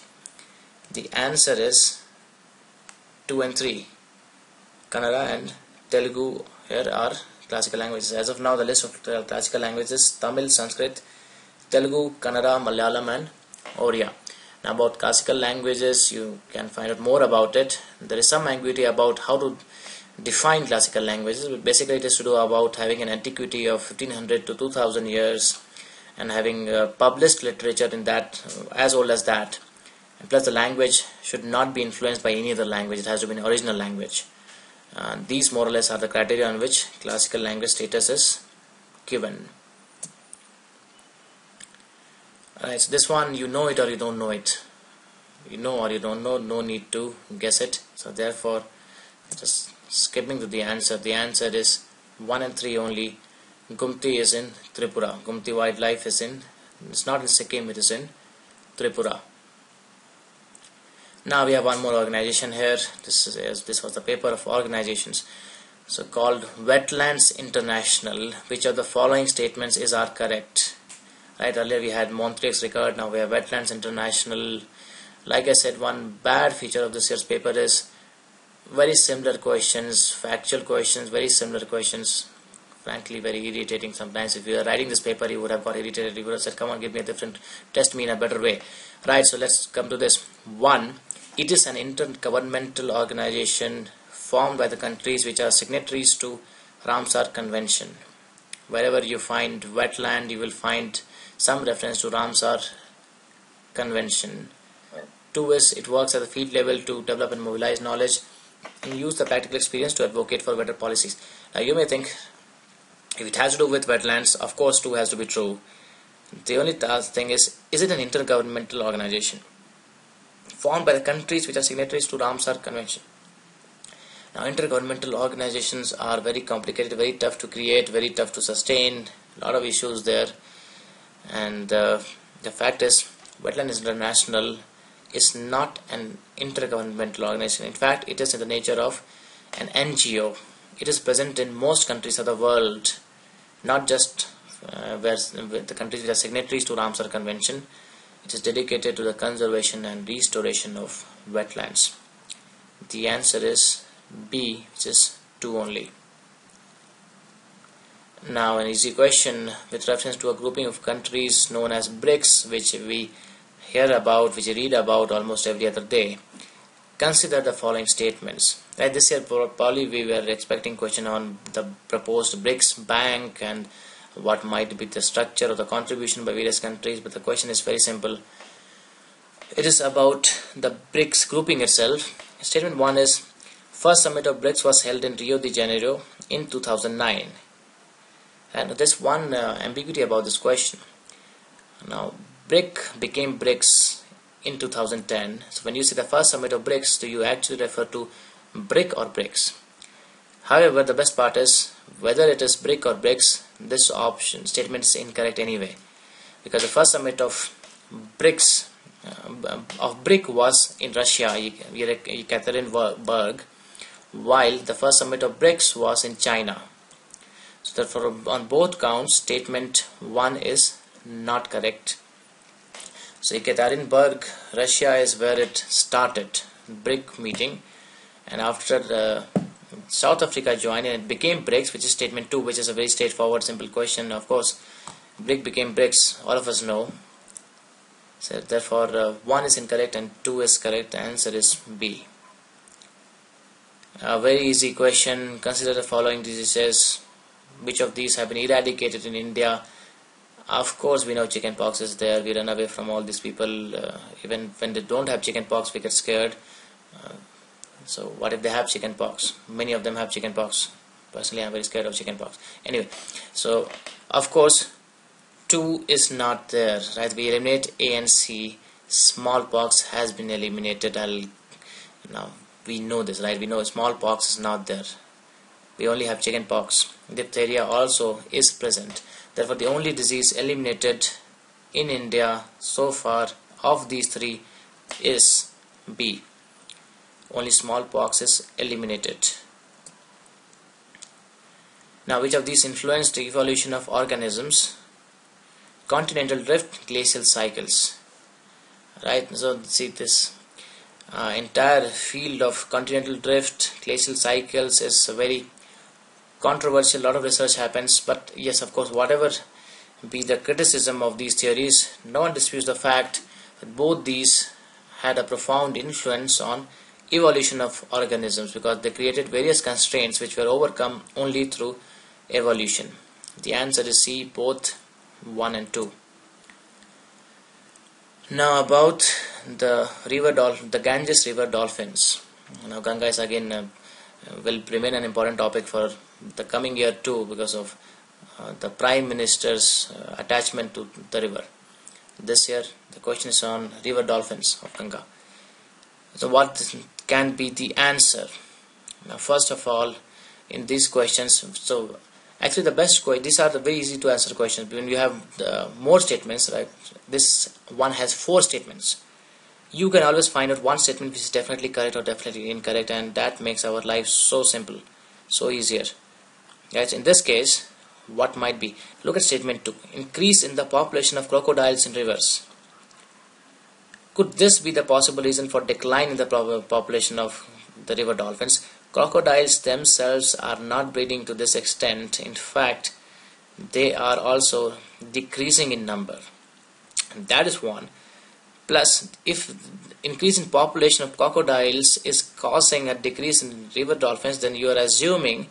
The answer is 2 and 3. Kannada and Telugu here are classical languages. As of now, the list of classical languages: Tamil, Sanskrit, Telugu, Kannada, Malayalam and Oriya. Now about classical languages, you can find out more about it. There is some ambiguity about how to define classical languages, but basically it is to do about having an antiquity of 1500 to 2000 years and having published literature in that as old as that. And plus the language should not be influenced by any other language, it has to be an original language. These more or less are the criteria on which classical language status is given. Alright, so this one, you know it or you don't know it. You know or you don't know, no need to guess it. So therefore, just skipping to the answer. The answer is 1 and 3 only. Gumti is in Tripura. Gumti wildlife is it's not in Sikkim, it is in Tripura. Now we have one more organization here. This was the paper of organizations. So called Wetlands International. Which of the following statements are correct? Right, earlier we had Montreux record, now we have Wetlands International. Like I said, one bad feature of this year's paper is very similar questions, factual questions, very similar questions. Frankly, very irritating sometimes. If you are writing this paper, you would have got irritated. You would have said, come on, give me a different, test me in a better way. Right, so let's come to this. 1. It is an intergovernmental organization formed by the countries which are signatories to Ramsar Convention. Wherever you find wetland, you will find some reference to Ramsar Convention. 2 is it works at the field level to develop and mobilize knowledge and use the practical experience to advocate for better policies. Now you may think, if it has to do with wetlands, of course 2 has to be true. The only thing is it an intergovernmental organization formed by the countries which are signatories to Ramsar Convention? Now intergovernmental organizations are very complicated, very tough to create, very tough to sustain, a lot of issues there. And the fact is, Wetlands International is not an intergovernmental organization. In fact, it is in the nature of an NGO. It is present in most countries of the world, not just where the countries which are signatories to Ramsar Convention. It is dedicated to the conservation and restoration of wetlands. The answer is B, which is 2 only. Now an easy question with reference to a grouping of countries known as BRICS, which we hear about, which we read about almost every other day. Consider the following statements. Right, this year probably we were expecting question on the proposed BRICS bank and what might be the structure of the contribution by various countries, but the question is very simple. It is about the BRICS grouping itself. Statement 1 is, first summit of BRICS was held in Rio de Janeiro in 2009. And there's one ambiguity about this question. Now, BRIC became BRICS in 2010. So when you say the first summit of BRICS, do you actually refer to BRIC or BRICS? However, the best part is whether it is BRIC or BRICS, this option statement is incorrect anyway, because the first summit of BRICS BRIC was in Russia, Yekaterinburg, while the first summit of BRICS was in China. So therefore, on both counts, statement 1 is not correct. So Yekaterinburg, Russia is where it started, BRIC meeting, and after South Africa joined and it became BRICS, which is statement 2, which is a very straightforward, simple question. Of course, BRIC became BRICS, all of us know. So therefore, 1 is incorrect and 2 is correct. The answer is B. A very easy question. Consider the following diseases. Which of these have been eradicated in India? Of course, we know chickenpox is there. We run away from all these people. Even when they don't have chickenpox, we get scared. So what if they have chickenpox? Many of them have chickenpox. Personally, I'm very scared of chickenpox. Anyway, so of course 2 is not there, right? We eliminate A and C. Smallpox has been eliminated. Now we know this, right? We know smallpox is not there. We only have chickenpox. Diphtheria also is present. Therefore, the only disease eliminated in India so far of these 3 is B. Only smallpox is eliminated. Now, which of these influenced the evolution of organisms? Continental drift, glacial cycles. Right, so see this entire field of continental drift, glacial cycles is very controversial. A lot of research happens, but yes, of course, whatever be the criticism of these theories, no one disputes the fact that both these had a profound influence on evolution of organisms, because they created various constraints which were overcome only through evolution. The answer is C, both 1 and 2. Now about the Ganges river dolphins. Now Ganga is again will remain an important topic for the coming year too, because of the Prime Minister's attachment to the river. This year the question is on river dolphins of Ganga. So what can be the answer? Now first of all, in these questions, so actually the best question, these are the very easy to answer questions. When you have more statements, right, this one has 4 statements, you can always find out one statement which is definitely correct or definitely incorrect, and that makes our life so simple, so easier. Guys, in this case, what might be? Look at statement 2. Increase in the population of crocodiles in rivers. Could this be the possible reason for decline in the population of the river dolphins? Crocodiles themselves are not breeding to this extent. In fact, they are also decreasing in number. And that is one. Plus, if increase in population of crocodiles is causing a decrease in river dolphins, then you are assuming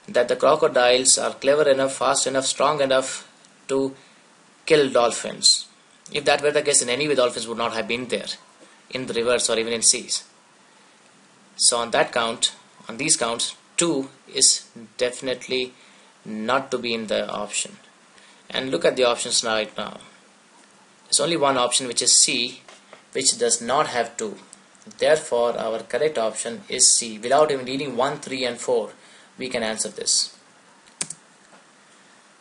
that the crocodiles are clever enough, fast enough, strong enough to kill dolphins. If that were the case, then anyway dolphins would not have been there in the rivers or even in seas. So on that count, on these counts, 2 is definitely not to be in the option. And look at the options right now. There's only one option, which is C, which does not have 2. Therefore, our correct option is C. Without even reading 1, 3 and 4, we can answer this.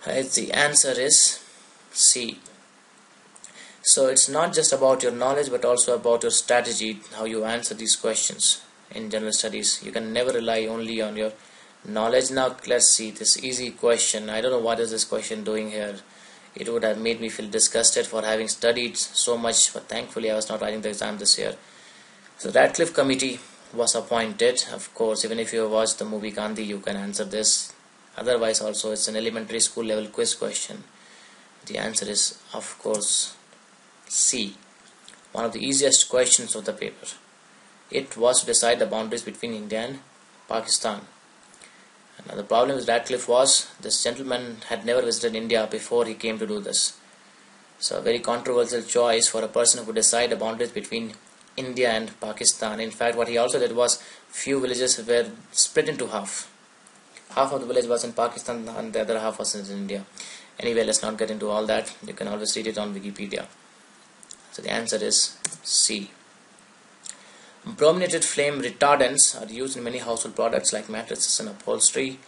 Right, the answer is C. So it's not just about your knowledge, but also about your strategy, how you answer these questions in general studies. You can never rely only on your knowledge. Now let's see this easy question. I don't know what is this question doing here. It would have made me feel disgusted for having studied so much, but thankfully I was not writing the exam this year. So Radcliffe committee was appointed. Of course, even if you have watched the movie Gandhi, you can answer this. Otherwise also it's an elementary school level quiz question. The answer is of course C. One of the easiest questions of the paper. It was to decide the boundaries between India and Pakistan. Now the problem with Radcliffe was this gentleman had never visited India before he came to do this. So a very controversial choice for a person who could decide the boundaries between India and Pakistan. In fact, what he also did was few villages were split into half. Half of the village was in Pakistan and the other half was in India. Anyway, let's not get into all that. You can always read it on Wikipedia. So the answer is C. Brominated flame retardants are used in many household products like mattresses and upholstery.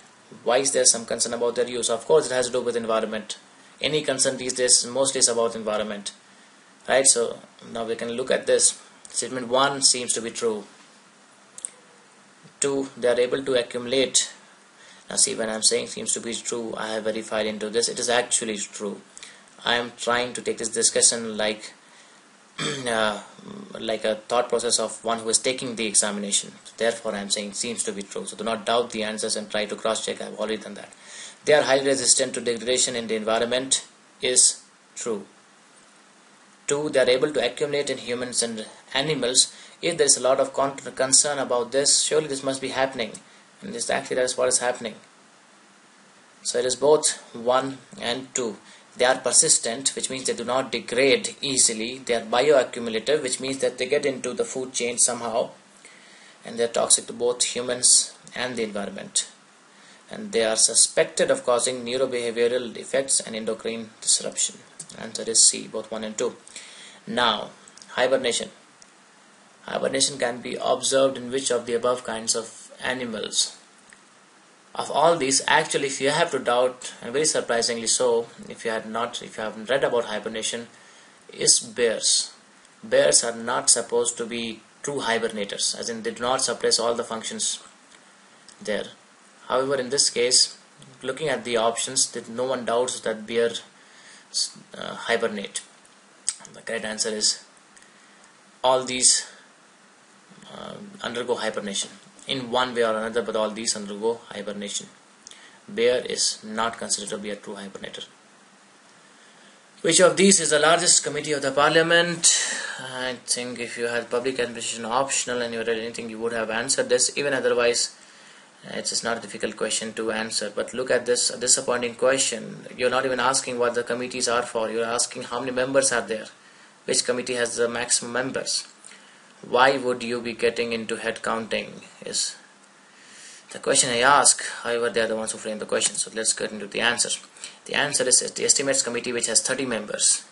Why is there some concern about their use? Of course, it has to do with environment. Any concern these days mostly is about environment. Right, so now we can look at this. Statement 1 seems to be true. 2, they are able to accumulate. Now see, when I am saying seems to be true, I have verified into this. It is actually true. I am trying to take this discussion like like a thought process of one who is taking the examination. Therefore, I am saying seems to be true. So do not doubt the answers and try to cross-check. I have already done that. They are highly resistant to degradation in the environment is true. 2, they are able to accumulate in humans and animals. If there is a lot of concern about this, surely this must be happening. And exactly that is what is happening. So it is both 1 and 2. They are persistent, which means they do not degrade easily. They are bioaccumulative, which means that they get into the food chain somehow. And they are toxic to both humans and the environment. And they are suspected of causing neurobehavioral effects and endocrine disruption. Answer is C, both 1 and 2. Now, hibernation. Hibernation can be observed in which of the above kinds of animals? Of all these, actually, if you have to doubt, and very surprisingly so, if you haven't read about hibernation, is bears. Bears are not supposed to be true hibernators, as in they do not suppress all the functions there. However, in this case, looking at the options, no one doubts that bears hibernate. The correct answer is all these undergo hibernation in one way or another, but all these undergo hibernation. Bear is not considered to be a true hibernator. Which of these is the largest committee of the parliament? I think if you had public administration optional and you read anything, you would have answered this. Even otherwise, it's just not a difficult question to answer. But look at this, a disappointing question. You're not even asking what the committees are for. You're asking how many members are there. Which committee has the maximum members? Why would you be getting into head counting is the question I ask. However, they are the ones who frame the question. So let's get into the answer. The answer is the Estimates Committee, which has 30 members.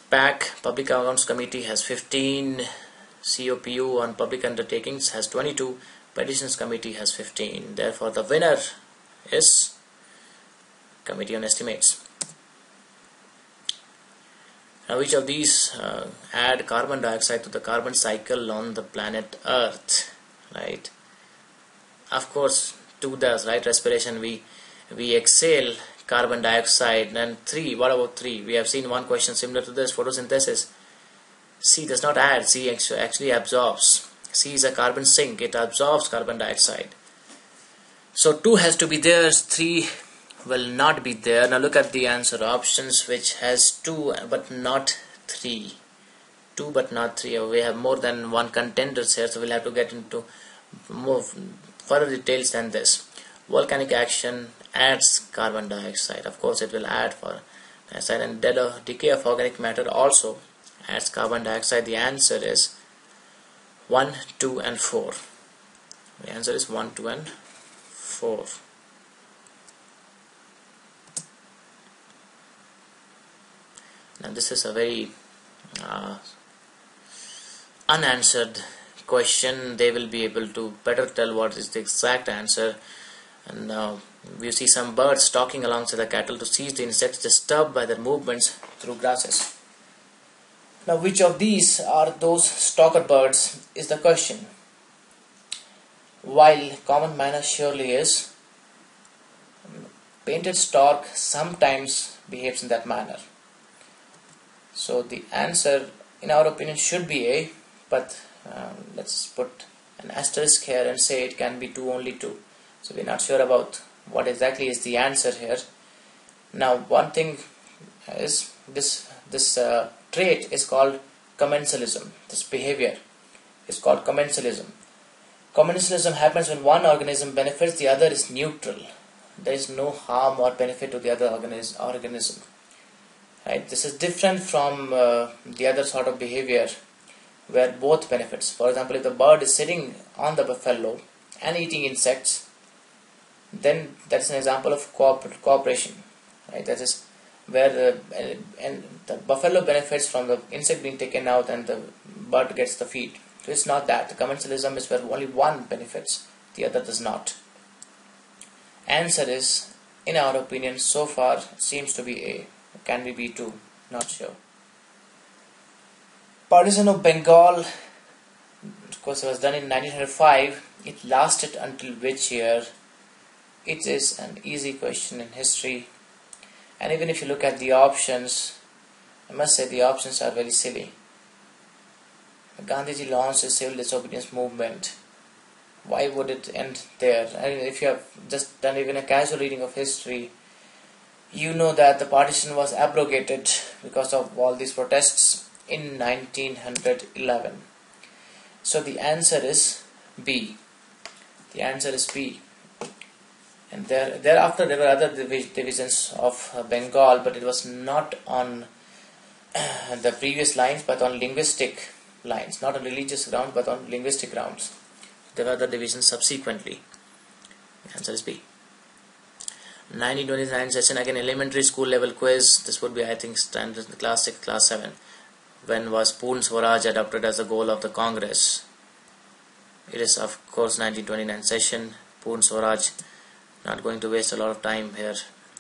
PAC, Public Accounts Committee, has 15. COPU on Public Undertakings has 22. Petitions Committee has 15. Therefore, the winner is Committee on Estimates. Now, which of these add carbon dioxide to the carbon cycle on the planet Earth? Right. Of course, 2 does, right? Respiration, we exhale carbon dioxide. And 3, what about 3? We have seen one question similar to this, photosynthesis. C does not add, C actually absorbs. C is a carbon sink, it absorbs carbon dioxide. So 2 has to be there, 3 will not be there. Now look at the answer options, which has 2 but not 3. 2 but not 3. We have more than one contenders here, so we'll have to get into more further details than this. Volcanic action adds carbon dioxide. Of course it will add for dioxide, and decay of organic matter also adds carbon dioxide. The answer is 1, 2 and 4. The answer is 1, 2 and 4. Now this is a very unanswered question. They will be able to better tell what is the exact answer. And now we see some birds stalking alongside the cattle to seize the insects disturbed by their movements through grasses. Now which of these are those stalker birds is the question. While common manner surely is, painted stork sometimes behaves in that manner. So the answer in our opinion should be A, but let's put an asterisk here and say it can be 2, only 2. So we're not sure about what exactly is the answer here. Now, one thing is this trait is called commensalism. This behavior is called commensalism. Commensalism happens when one organism benefits, the other is neutral. There is no harm or benefit to the other organism. Right? This is different from the other sort of behavior where both benefits. For example, if the bird is sitting on the buffalo and eating insects, then that's an example of cooperation. Right? That is where the buffalo benefits from the insect being taken out and the bird gets the feed. So it's not that. The commensalism is where only one benefits, the other does not. Answer is, in our opinion, so far seems to be A. Can be B2? Not sure. Partition of Bengal, of course, it was done in 1905. It lasted until which year? It is an easy question in history. And even if you look at the options, I must say the options are very silly. Gandhiji launched a civil disobedience movement. Why would it end there? I mean, if you have just done even a casual reading of history, you know that the partition was abrogated because of all these protests in 1911. So the answer is B. The answer is B. And thereafter there were other divisions of Bengal, but it was not on the previous lines, but on linguistic lines, not on religious grounds, but on linguistic grounds. There were other divisions subsequently. The answer is B. 1929 session, again elementary school level quiz. This would be, I think, standard class 6, class 7. When was Purn Swaraj adopted as the goal of the Congress? It is, of course, 1929 session. Purn Swaraj. Not going to waste a lot of time here.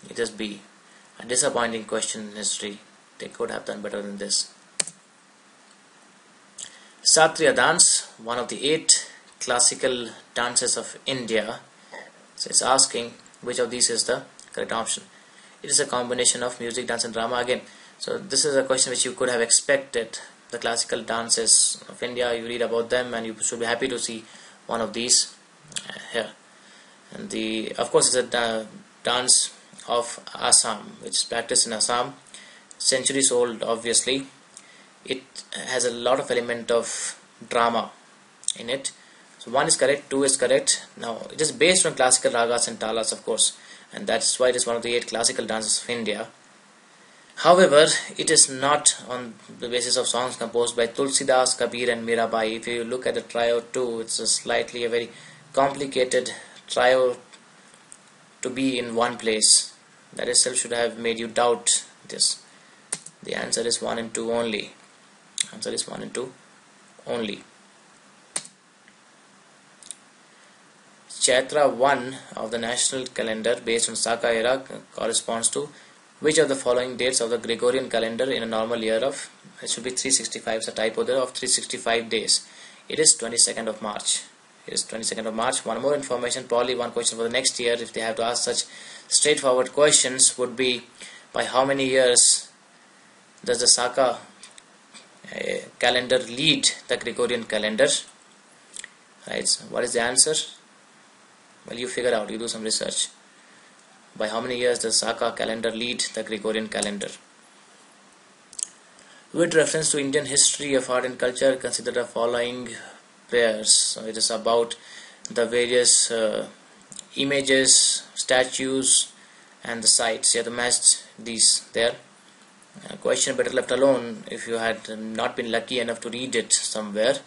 It is B. A disappointing question in history. They could have done better than this. Satriya dance, one of the 8 classical dances of India. So it's asking which of these is the correct option. It is a combination of music, dance and drama again. So this is a question which you could have expected. The classical dances of India, you read about them and you should be happy to see one of these here. And of course it's a dance of Assam, which is practiced in Assam, centuries old obviously. It has a lot of element of drama in it. So 1 is correct, 2 is correct. Now it is based on classical ragas and talas, of course, and that's why it is one of the 8 classical dances of India. However, it is not on the basis of songs composed by Tulsidas, Kabir and Mirabai. If you look at the trio 2, it's a very complicated trio to be in one place. That itself should have made you doubt this. The answer is 1 and 2 only. Answer is 1 and 2 only. Chaitra 1 of the national calendar based on Saka era corresponds to which of the following dates of the Gregorian calendar in a normal year of, it should be 365, it's a typo there, of 365 days. It is 22nd of March. It is 22nd of March. One more information, probably one question for the next year if they have to ask such straightforward questions would be, by how many years does the Saka calendar lead the Gregorian calendar? Right, so what is the answer? Well, you figure out, you do some research. By how many years does Saka calendar lead the Gregorian calendar? With reference to Indian history of art and culture, consider the following pairs. So it is about the various images, statues and the sites. You have to match these there. Question better left alone if you had not been lucky enough to read it somewhere.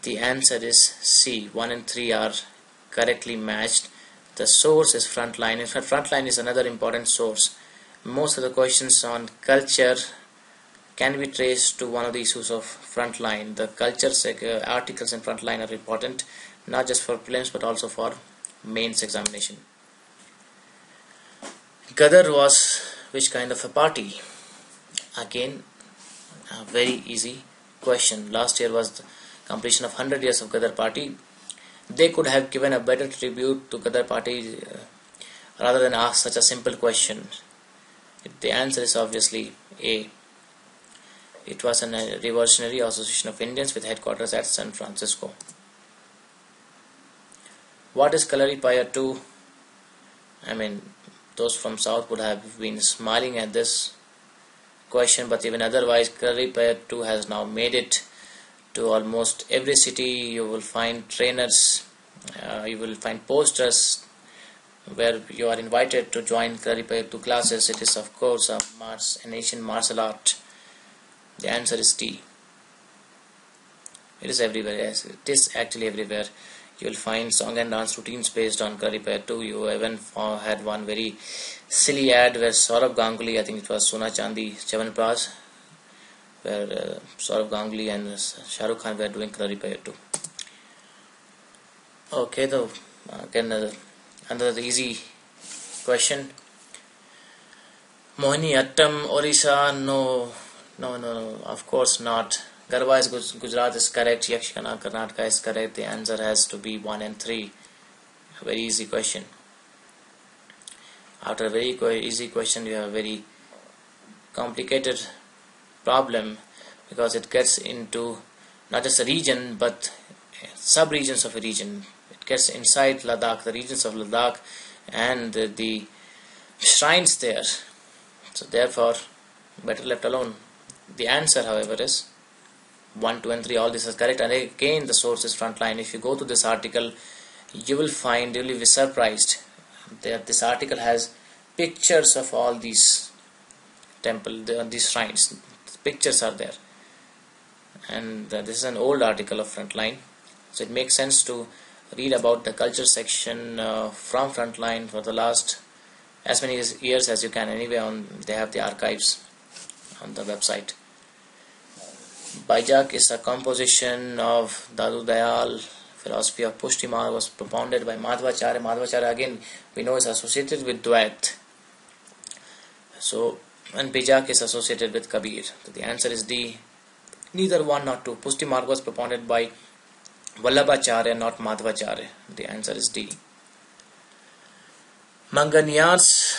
The answer is C. 1 and 3 are correctly matched. The source is Frontline. In fact, Frontline is another important source. Most of the questions on culture can be traced to one of the issues of Frontline. The culture articles in Frontline are important, not just for prelims but also for mains examination. Gadar was which kind of a party? Again, a very easy question. Last year was the completion of 100 years of Gadar party. They could have given a better tribute to Gadar party rather than ask such a simple question. The answer is obviously A. It was a revolutionary association of Indians with headquarters at San Francisco. What is Kalaripaya 2? I mean, those from south would have been smiling at this question, but even otherwise, Curry Pair 2 has now made it to almost every city. You will find trainers, you will find posters where you are invited to join Curry Pair 2 classes. It is of course an Asian martial art. The answer is D. It is everywhere. Yes, it is actually everywhere. You will find song and dance routines based on Curry Pair 2. You even had one very silly ad where Saurabh Ganguly, I think it was Sona Chandi Chavanpras, where Saurabh Ganguly and Shah Rukh Khan were doing Curry Pair 2. Okay, though, again another easy question. Mohini Attam, Orissa, no, of course not. Garba is Gujarat is correct. Yakshagana Karnataka is correct. The answer has to be 1 and 3. A very easy question. After a very easy question, you have a very complicated problem, because it gets into not just a region but sub-regions of a region. It gets inside Ladakh, the regions of Ladakh, and the shrines there. So therefore, better left alone. The answer, however, is 1, 2 and 3. All this is correct, and again the source is Frontline. If you go to this article, you will be surprised that this article has pictures of all these these shrines. The pictures are there, and this is an old article of Frontline, so it makes sense to read about the culture section from Frontline for the last as many years as you can. Anyway, they have the archives on the website. Baijak is a composition of Dadu Dayal. Philosophy of Pushti Marg was propounded by Madhvacharya. Madhvacharya, again, we know is associated with Dvait. So, and Bijak is associated with Kabir. So the answer is D. Neither 1 nor 2. Pushti Marg was propounded by Vallabhacharya, not Madhvacharya. The answer is D. Manganyas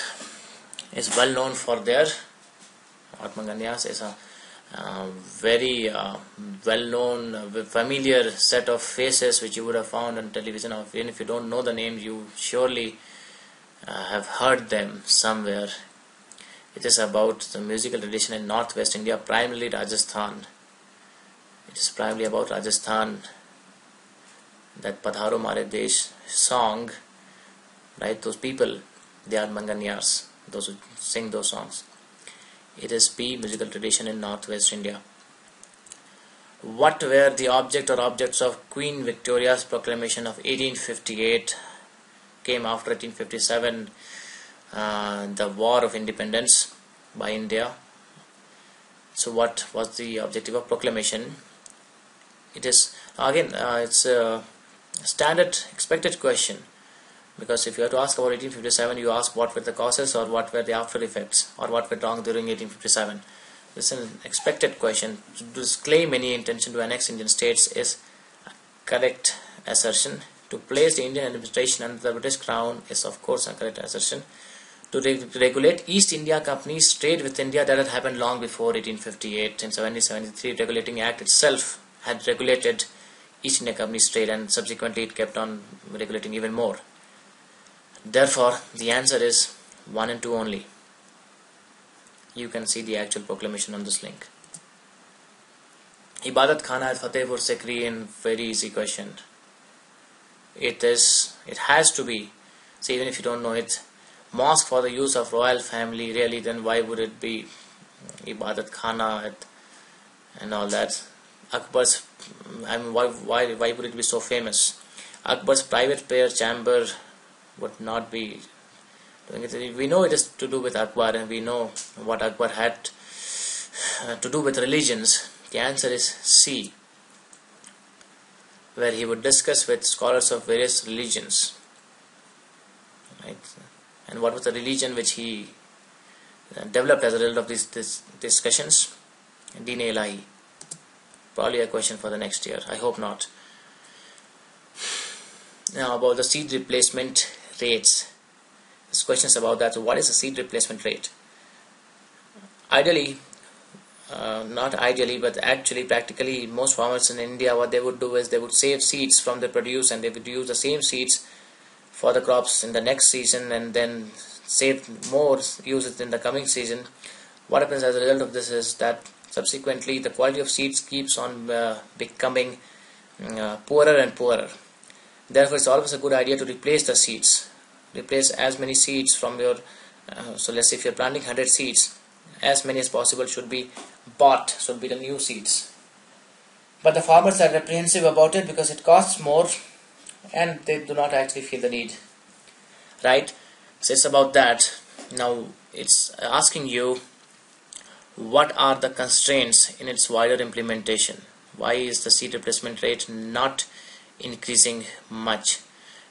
is well known for their Manganyas is a very well-known, familiar set of faces which you would have found on television. Even if you don't know the names, you surely have heard them somewhere. It is about the musical tradition in northwest India, primarily Rajasthan. It is primarily about Rajasthan. That Padharo Mare Desh song, right? Those people, they are Manganyars, those who sing those songs. It is P, musical tradition in northwest India. What were the object or objects of Queen Victoria's proclamation of 1858? Came after 1857, the War of Independence by India. So what was the objective of proclamation? It is, again, it's a standard expected question. Because if you have to ask about 1857, you ask what were the causes or what were the after effects or what went wrong during 1857. This is an expected question. To disclaim any intention to annex Indian states is a correct assertion. To place the Indian administration under the British Crown is of course a correct assertion. To regulate East India Company's trade with India, that had happened long before 1858. In 1773, Regulating Act itself had regulated East India Company's trade, and subsequently it kept on regulating even more. Therefore, the answer is 1 and 2 only. You can see the actual proclamation on this link. Ibadat Khana at Fatehpur Sikri, in very easy question. It has to be, so even if you don't know it, mosque for the use of royal family. Really, then why would it be Ibadat Khana and all that? Akbar's, I mean, why would it be so famous? Akbar's private prayer chamber would not be doing it. We know it is to do with Akbar, and we know what Akbar had to do with religions. The answer is C, where he would discuss with scholars of various religions, right? And what was the religion which he developed as a result of these discussions? Deen Ilahi. Probably a question for the next year. I hope not. Now about the seed replacement rates. This question is about that. So what is the seed replacement rate? Ideally, not ideally, but actually practically, most farmers in India, what they would do is they would save seeds from the produce, and they would use the same seeds for the crops in the next season and then save more, use it in the coming season, what happens as a result of this is that subsequently the quality of seeds keeps on becoming poorer and poorer. Therefore, it's always a good idea to replace the seeds. Replace as many seeds from your, so let's say if you're planting 100 seeds, as many as possible should be bought, should be the new seeds. But the farmers are apprehensive about it because it costs more and they do not actually feel the need. Right? So it's about that. Now it's asking you, what are the constraints in its wider implementation? Why is the seed replacement rate not increasing much?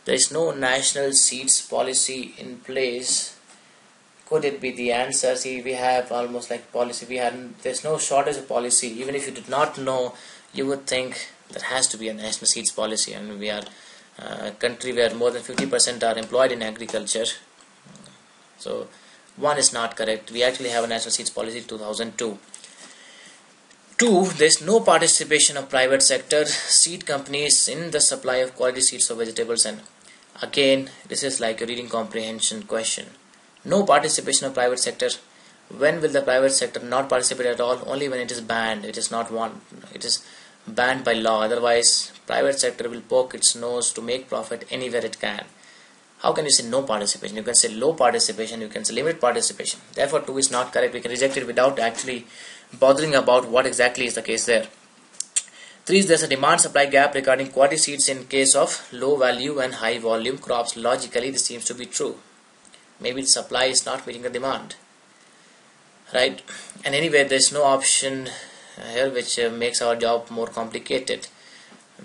There is no national seeds policy in place. Could it be the answer? See, we have almost like policy. There's no shortage of policy. Even if you did not know, you would think there has to be a national seeds policy, and we are a country where more than 50% are employed in agriculture. So one is not correct. We actually have a national seeds policy 2002. 2. There is no participation of private sector seed companies in the supply of quality seeds for vegetables. And again, this is like a reading comprehension question. No participation of private sector. When will the private sector not participate at all? Only when it is banned. It is not one. It is banned by law. Otherwise, private sector will poke its nose to make profit anywhere it can. How can you say no participation? You can say low participation. You can say limited participation. Therefore, 2 is not correct. We can reject it without actually bothering about what exactly is the case there. 3 is there's a demand supply gap regarding quality seeds in case of low value and high volume crops. Logically, this seems to be true. Maybe the supply is not meeting the demand, right? And anyway, there's no option here which makes our job more complicated.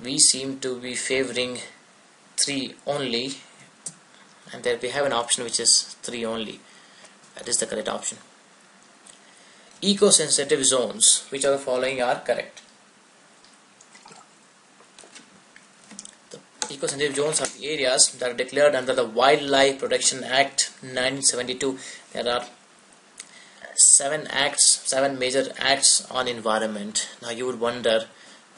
We seem to be favoring 3 only, and there we have an option which is 3 only. That is the correct option. Eco-sensitive zones, which are the following are correct. Eco-sensitive zones are the areas that are declared under the Wildlife Protection Act 1972. There are 7 major acts on environment. Now you would wonder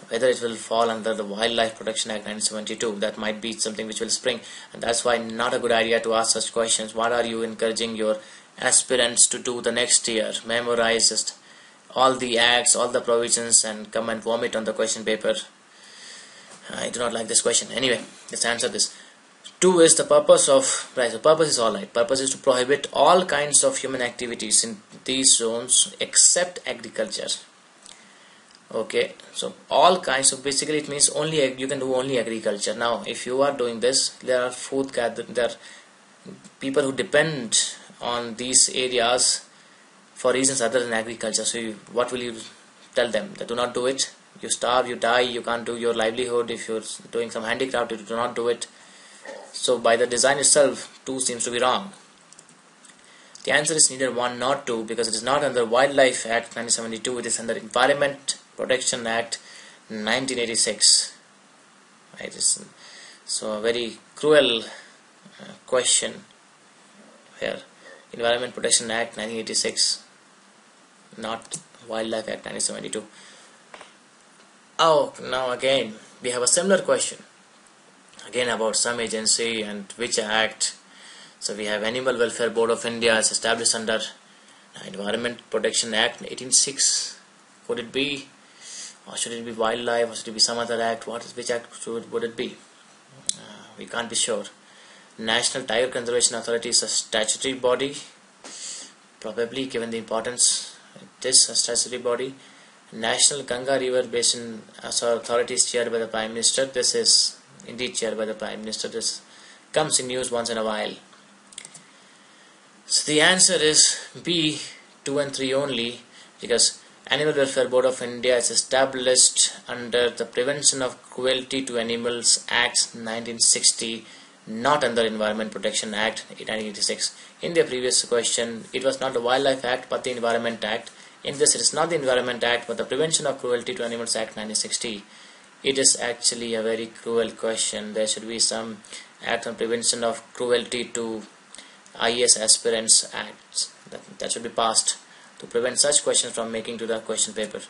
whether it will fall under the Wildlife Protection Act 1972. That might be something which will spring, and that's why not a good idea to ask such questions. What are you encouraging your aspirants to do the next year? Memorize just all the acts, all the provisions, and come and vomit on the question paper. I do not like this question. Anyway, let's answer this. 2 is the purpose of, right, so purpose is alright. Purpose is to prohibit all kinds of human activities in these zones except agriculture. Okay, so all kinds, so basically it means only you can do only agriculture. Now if you are doing this, there are food gathering, there are people who depend on these areas for reasons other than agriculture. So what will you tell them? That do not do it. You starve, you die, you can't do your livelihood. If you're doing some handicraft, you do not do it. So by the design itself, 2 seems to be wrong. The answer is neither 1 nor 2, because it is not under Wildlife Act 1972. It is under Environment Protection Act 1986. Right? So a very cruel question here. Environment Protection Act 1986, not Wildlife Act 1972. Oh, now again we have a similar question, again about some agency and which act. So we have Animal Welfare Board of India is established under Environment Protection Act 1886. Could it be, or should it be Wildlife, or should it be some other act? Which act would it be? We can't be sure. National Tiger Conservation Authority is a statutory body, probably, given the importance. It is a statutory body. National Ganga River Basin Authority is chaired by the Prime Minister. This is indeed chaired by the Prime Minister. This comes in news once in a while. So the answer is B, 2 and 3 only, because Animal Welfare Board of India is established under the Prevention of Cruelty to Animals Act 1960, not under Environment Protection Act 1986. In the previous question, it was not the Wildlife Act but the Environment Act. In this, it is not the Environment Act but the Prevention of Cruelty to Animals Act 1960. It is actually a very cruel question. There should be some act on prevention of cruelty to IAS aspirants acts that should be passed to prevent such questions from making to the question paper.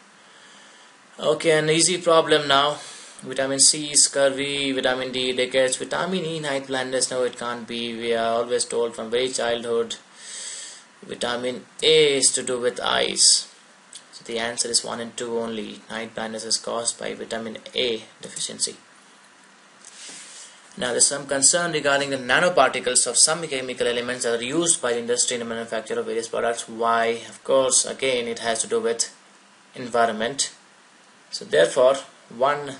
Okay, an easy problem now. Vitamin C, scurvy. Vitamin D, rickets. Vitamin E, night blindness. No, it can't be. We are always told from very childhood. Vitamin A is to do with eyes. So the answer is 1 and 2 only. Night blindness is caused by vitamin A deficiency. Now, there's some concern regarding the nanoparticles of some chemical elements that are used by the industry in the manufacture of various products. Why? Of course, again, it has to do with environment. So therefore, 1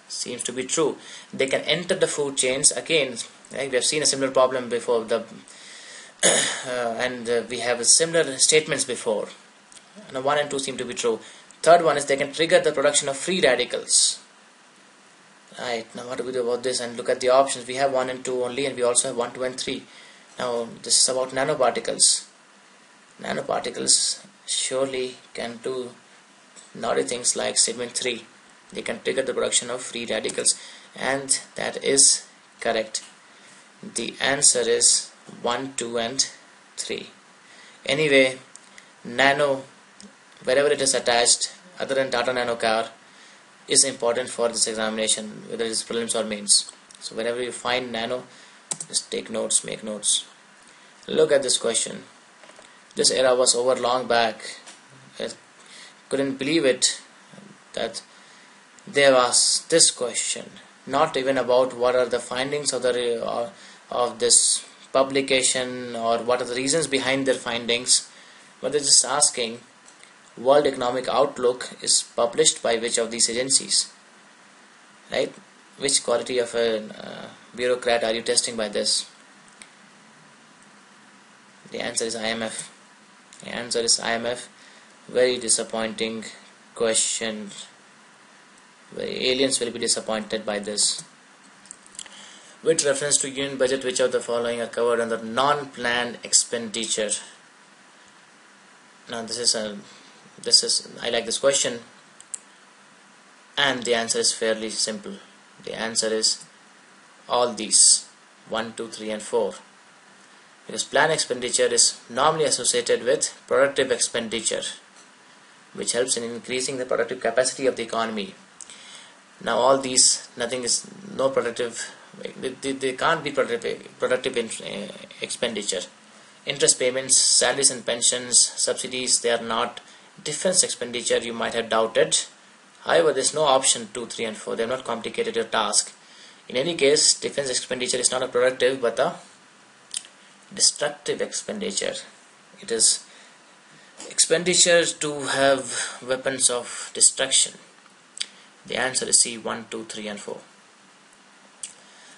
seems to be true. They can enter the food chains. Again, right, we have seen a similar problem before, we have similar statements before. Now 1 and 2 seem to be true. Third one is they can trigger the production of free radicals. Right, now what do we do about this? And look at the options. We have 1 and 2 only, and we also have 1, 2 and 3. Now this is about nanoparticles. Nanoparticles surely can do naughty things like statement 3. They can trigger the production of free radicals, and that is correct. The answer is 1, 2 and 3. Anyway, nano, wherever it is attached, other than Tata Nano car, is important for this examination, whether it is prelims or mains. So whenever you find nano, just take notes, make notes. Look at this question. This era was over long back. I couldn't believe it that there was this question, not even about what are the findings of this publication or what are the reasons behind their findings, but they're just asking, World Economic Outlook is published by which of these agencies, right? Which quality of a bureaucrat are you testing by this? The answer is IMF. The answer is IMF. Very disappointing question. Aliens will be disappointed by this. With reference to union budget, which of the following are covered under non-planned expenditure? Now I like this question, and the answer is fairly simple. The answer is all these 1, 2, 3 and 4, because planned expenditure is normally associated with productive expenditure, which helps in increasing the productive capacity of the economy. Now all these, nothing is no productive, they can't be productive expenditure. Interest payments, salaries and pensions, subsidies, they are not. Defense expenditure, you might have doubted. However, there is no option 2, 3 and 4. They have not complicated your task. In any case, defense expenditure is not a productive but a destructive expenditure. It is expenditure to have weapons of destruction. The answer is C, 1, 2, 3 and 4.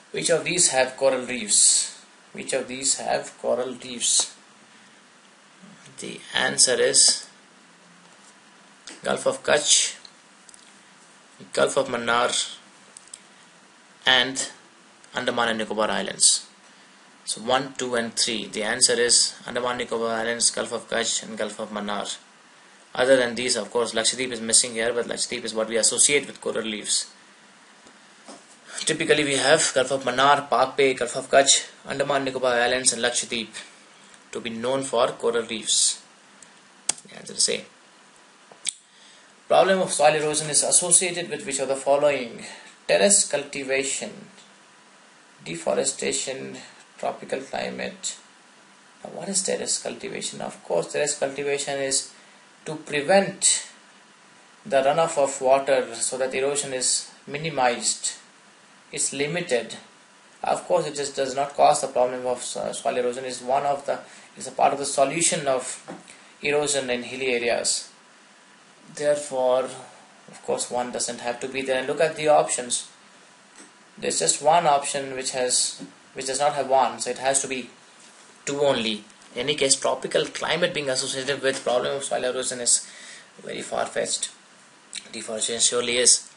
Which of these have coral reefs? Which of these have coral reefs? The answer is Gulf of Kutch, Gulf of Mannar and Andaman and Nicobar Islands. So 1, 2 and 3. The answer is Andaman Nicobar Islands, Gulf of Kutch and Gulf of Mannar. Other than these, of course, Lakshadweep is missing here, but Lakshadweep is what we associate with coral reefs. Typically we have Gulf of Mannar, Park Bay, Gulf of Kutch, Andaman Nicobar Islands and Lakshadweep to be known for coral reefs. The answer is A. Problem of soil erosion is associated with which of the following? Terrace cultivation, deforestation, tropical climate. Now what is terrace cultivation? Of course, terrace cultivation is to prevent the runoff of water so that erosion is minimized. It's limited. Of course, it just does not cause the problem of soil erosion. It's a part of the solution of erosion in hilly areas. Therefore, of course, 1 doesn't have to be there. And look at the options. There's just one option which does not have 1, so it has to be 2 only. In any case, tropical climate being associated with problem of soil erosion is very far-fetched. Deforestation surely is.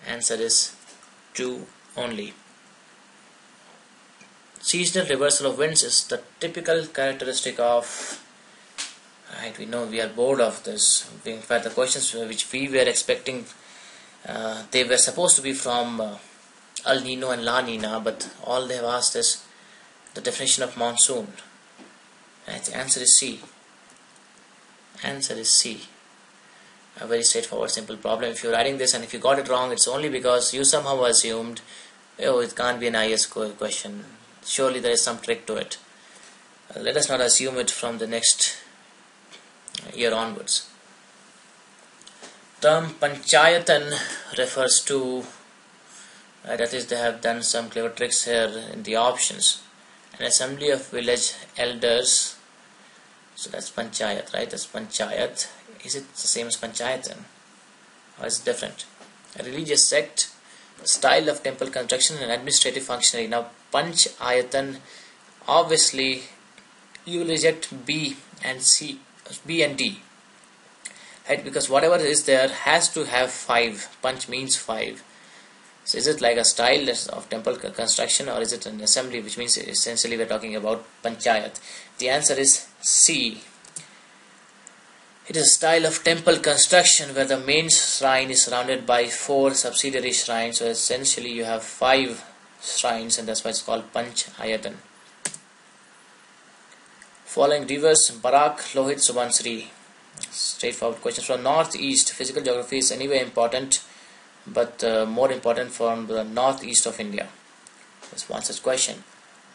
Answer is 2 only. Seasonal reversal of winds is the typical characteristic of. Right, we know we are bored of this. In fact, the questions which we were expecting, they were supposed to be from El Nino and La Nina, but all they have asked is the definition of monsoon. Right, the answer is C. Answer is C. a very straightforward simple problem. If you're writing this and if you got it wrong, it's only because you somehow assumed, oh, it can't be an IAS question, surely there is some trick to it. Let us not assume it from the next year onwards. Term Panchayatan refers to, that is, they have done some clever tricks here in the options. An assembly of village elders, so that's Panchayat, right? That's Panchayat. Is it the same as Panchayatan, or is it different? A religious sect, style of temple construction, and administrative functionary. Now Panchayatan, obviously you reject B and D, right? Because whatever is there has to have 5. Panch means 5. So is it like a style of temple construction, or is it an assembly, which means essentially we're talking about Panchayat? The answer is C. It is a style of temple construction where the main shrine is surrounded by 4 subsidiary shrines. So essentially you have 5 shrines, and that's why it's called Panchayatan. Following rivers: Barak, Lohit, Subansiri. Straightforward questions from northeast. Physical geography is anyway important, but more important from the northeast of India. That's one such question.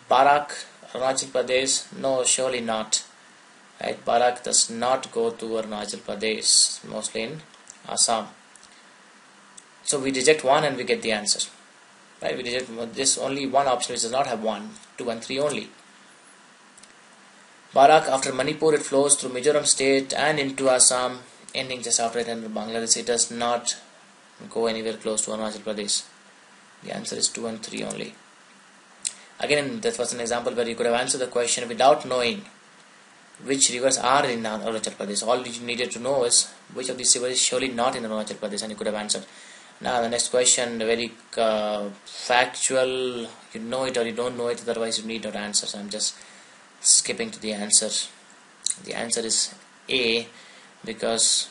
Barak, Arunachal Pradesh? No, surely not. Right? Barak does not go to Arunachal Pradesh, mostly in Assam. So we reject 1 and we get the answer. Right? We reject this only one option which does not have 1, 2 and 3 only. Barak, after Manipur it flows through Mizoram state and into Assam, ending just after it enters Bangladesh. It does not go anywhere close to Arunachal Pradesh. The answer is 2 and 3 only. Again, that was an example where you could have answered the question without knowing which rivers are in Arunachal Pradesh. All you needed to know is which of these rivers is surely not in Arunachal Pradesh, and you could have answered. Now the next question, very factual. You know it or you don't know it, otherwise you need not answer. So I'm just skipping to the answer. The answer is A, because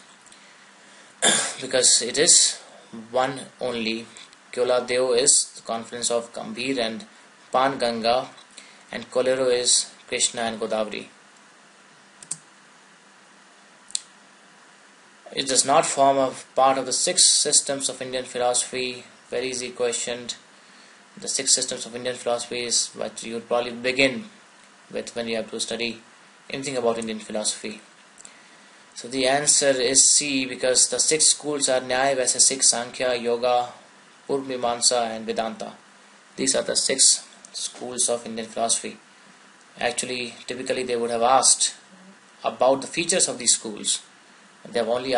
it is 1 only. Kyoladeo is the confluence of Gambhir and Panganga, and Kolero is Krishna and Godavari. It does not form a part of the 6 systems of Indian philosophy. Very easy question. The 6 systems of Indian philosophy is what you would probably begin with when you have to study anything about Indian philosophy. So the answer is C, because the 6 schools are Nyaya, Vaisesik, Sankhya, Yoga, Purvamimamsa and Vedanta. These are the 6 schools of Indian philosophy. Actually, typically they would have asked about the features of these schools. They have only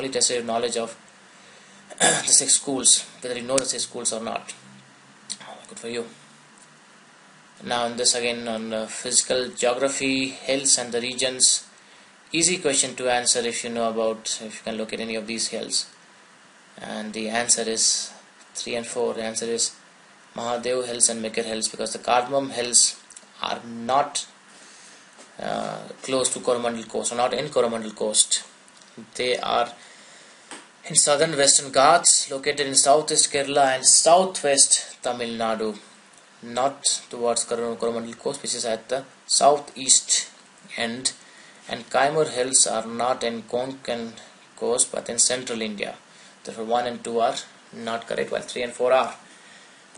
tested your knowledge of the 6 schools, whether you know the 6 schools or not. Good for you. Now in this again on physical geography, hills and the regions. Easy question to answer if you can look at any of these hills. And the answer is 3 and 4. The answer is Mahadev Hills and Mekir Hills, because the Cardamom Hills are not close to Coromandel Coast, or not in Coromandel Coast. They are in southern Western Ghats, located in southeast Kerala and southwest Tamil Nadu, not towards Coromandel Coast, which is at the southeast end. And Kaimur Hills are not in Konkan Coast, but in central India. Therefore 1 and 2 are not correct, while 3 and 4 are.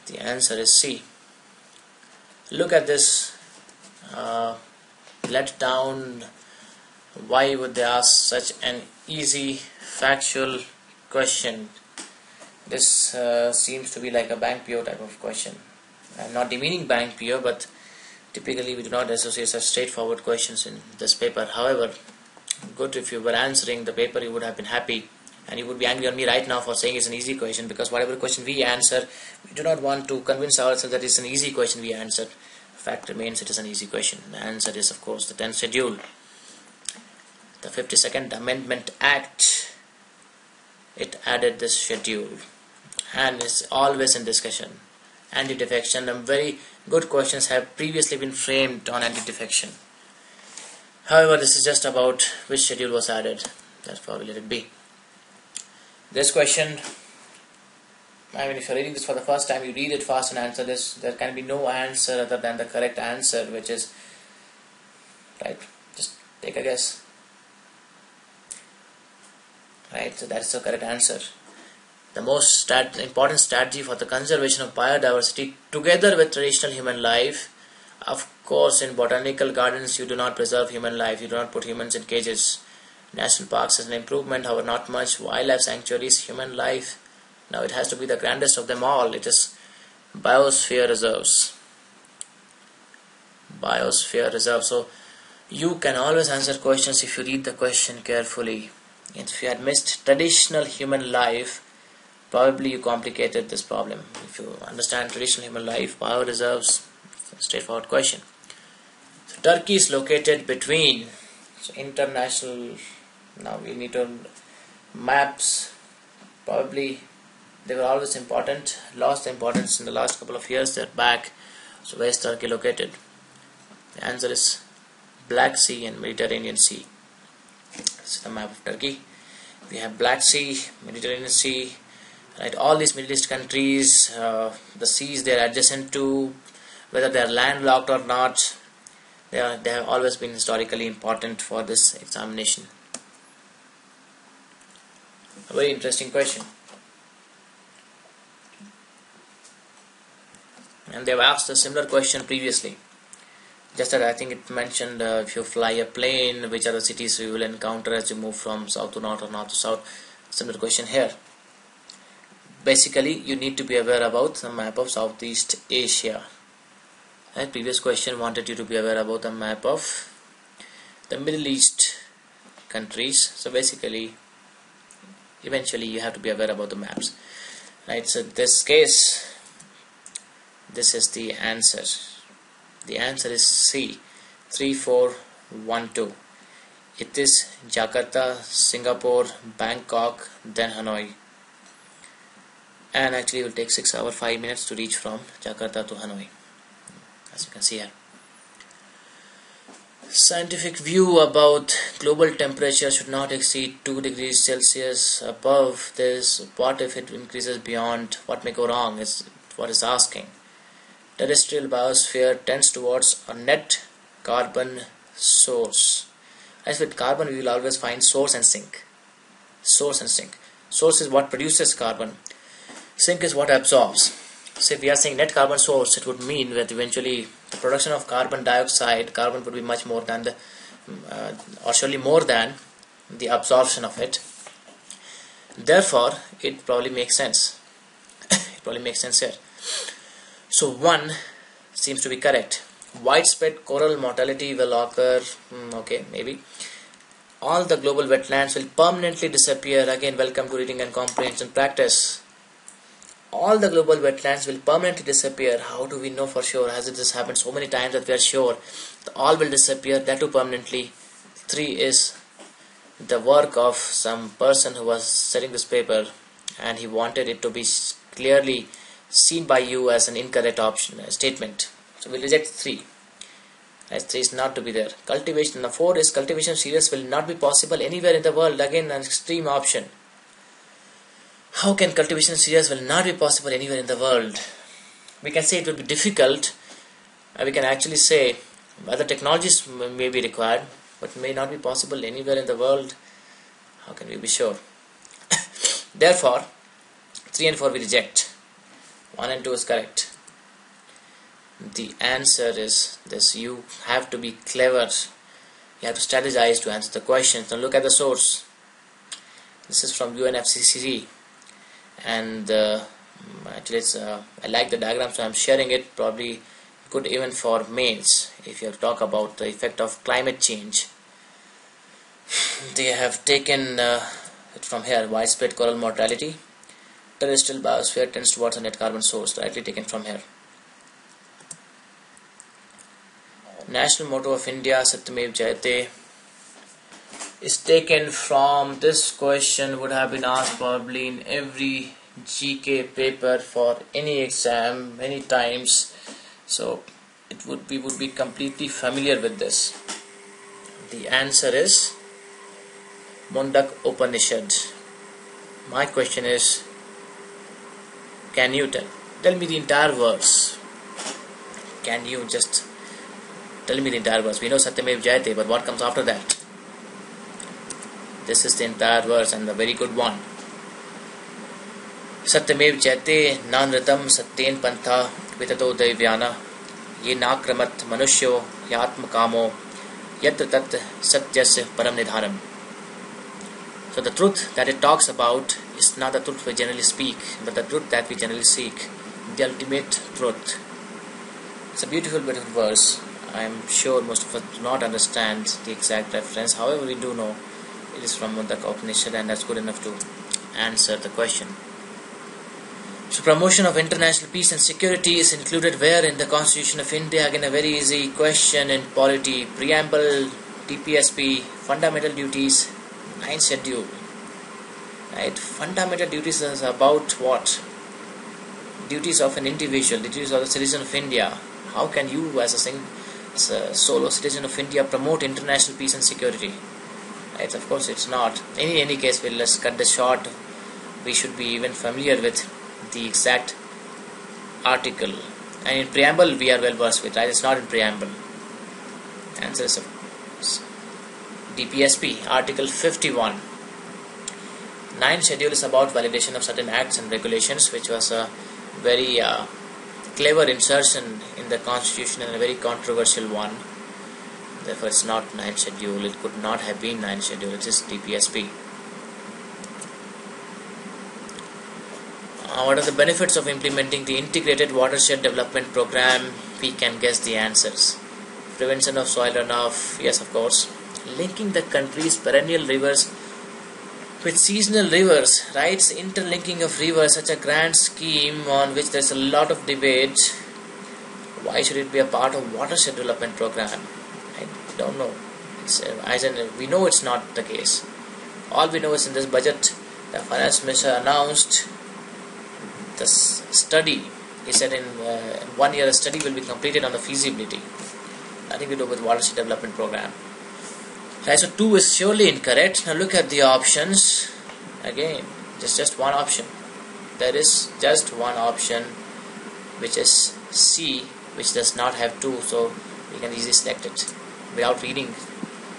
The answer is C. Look at this. Let down. Why would they ask such an easy factual question? This seems to be like a bank PO type of question. I'm not demeaning bank PO, but typically we do not associate such straightforward questions in this paper. However, good, if you were answering the paper, you would have been happy, and you would be angry on me right now for saying it's an easy question, because whatever question we answer, we do not want to convince ourselves that it's an easy question we answered. Fact remains, it is an easy question. The answer is, of course, the 10th schedule. The 52nd Amendment Act, it added this schedule, and is always in discussion. Anti-defection, and very good questions have previously been framed on anti-defection. However, this is just about which schedule was added. Therefore, let it be. This question, I mean, if you're reading this for the first time, you read it fast and answer this. There can be no answer other than the correct answer, which is right. Just take a guess. right? So that's the correct answer. The most important strategy for the conservation of biodiversity together with traditional human life. Of course, in botanical gardens you do not preserve human life, you do not put humans in cages. National parks is an improvement, however not much. Wildlife sanctuaries, human life. Now it has to be the grandest of them all. It is biosphere reserves. Biosphere reserve. So you can always answer questions if you read the question carefully. If you had missed traditional human life, probably you complicated this problem. If you understand traditional human life, bioreserves, straightforward question. So Turkey is located between, so international, now we need to, maps, probably they were always important, lost the importance in the last couple of years, they're back. So where is Turkey located? The answer is Black Sea and Mediterranean Sea. This is the map of Turkey. We have Black Sea, Mediterranean Sea, right? All these Middle East countries, the seas they are adjacent to, whether they are landlocked or not, they have always been historically important for this examination. A very interesting question. And they have asked a similar question previously. Just that I think it mentioned if you fly a plane, which are the cities you will encounter as you move from south to north or north to south. Similar question here. Basically, you need to be aware about the map of Southeast Asia. And previous question wanted you to be aware about the map of the Middle East countries. So basically, eventually you have to be aware about the maps, right? So in this case, this is the answer. The answer is C, 3412. It is Jakarta, Singapore, Bangkok, then Hanoi. And actually it will take 6 hours 5 minutes to reach from Jakarta to Hanoi, as you can see here. Scientific view about global temperature should not exceed 2 degrees Celsius. Above this, what if it increases beyond? What may go wrong is what is asking. Terrestrial biosphere tends towards a net carbon source. As with carbon, we will always find source and sink. Source and sink. Source is what produces carbon. Sink is what absorbs. So if we are saying net carbon source, it would mean that eventually the production of carbon dioxide, carbon would be much more than the, or surely more than the absorption of it. Therefore, it probably makes sense. It probably makes sense here. So 1 seems to be correct. Widespread coral mortality will occur. Okay, maybe. All the global wetlands will permanently disappear. Again, welcome to reading and comprehension practice. All the global wetlands will permanently disappear. How do we know for sure? Has it just happened so many times that we are sure that all will disappear, that too permanently? 3 is the work of some person who was setting this paper and he wanted it to be clearly seen by you as an incorrect option, a statement. So we'll reject 3. As 3 is not to be there. Cultivation. The 4 is cultivation of cereals will not be possible anywhere in the world. Again, an extreme option. How can cultivation of cereals will not be possible anywhere in the world? We can say it will be difficult. We can actually say other technologies may be required, but may not be possible anywhere in the world. How can we be sure? Therefore, 3 and 4 we reject. 1 and 2 is correct. The answer is this. You have to be clever. You have to strategize to answer the questions. Now look at the source. This is from UNFCCC. And actually it's, I like the diagram, so I'm sharing it. Probably good even for mains if you have to talk about the effect of climate change. They have taken it from here. Widespread coral mortality. Terrestrial biosphere tends towards a net carbon source. Rightly taken from here. National motto of India, Satyamev Jayate, is taken from this question. Would have been asked probably in every GK paper for any exam many times. So we would be completely familiar with this. The answer is Mundak Upanishad. My question is, can you tell me the entire verse? Can you just tell me the entire verse? We know Satyamev Jayate, but what comes after that? This is the entire verse and the very good one. Satyamev jayate nanratam satyen pantha vitato daivyana ye nakramat manusyo yatma kamo yatra tat satyasya param nidhanam. So the truth that it talks about is not the truth we generally speak, but the truth that we generally seek, the ultimate truth. It's a beautiful verse. I am sure most of us do not understand the exact reference. However, we do know it is from the Upanishad, and that's good enough to answer the question. So promotion of international peace and security is included where in the Constitution of India? Again, a very easy question in polity. Preamble, TPSP, fundamental duties, 9th schedule. Right? Fundamental duties is about what? Duties of an individual, duties of the citizen of India. How can you as a solo citizen of India promote international peace and security? Right? Of course it's not. In any case, let's cut this short. We should be even familiar with the exact article. And in preamble we are well versed with, right? It's not in preamble. Answer is DPSP, Article 51. 9th schedule is about validation of certain acts and regulations, which was a very clever insertion in the Constitution and a very controversial one. Therefore it's not 9th schedule. It could not have been 9th schedule. It is DPSP. What are the benefits of implementing the integrated watershed development program? We can guess the answers. Prevention of soil runoff, yes, of course. Linking the country's perennial rivers with seasonal rivers, right? Interlinking of rivers, such a grand scheme on which there's a lot of debate. Why should it be a part of watershed development program? I don't know. We know it's not the case. All we know is in this budget, the finance minister announced the study. He said in 1 year a study will be completed on the feasibility. Nothing to do with watershed development program. Right, so 2 is surely incorrect. Now look at the options. Again, just one option. There is just one option, which is C, which does not have 2, so we can easily select it. Without reading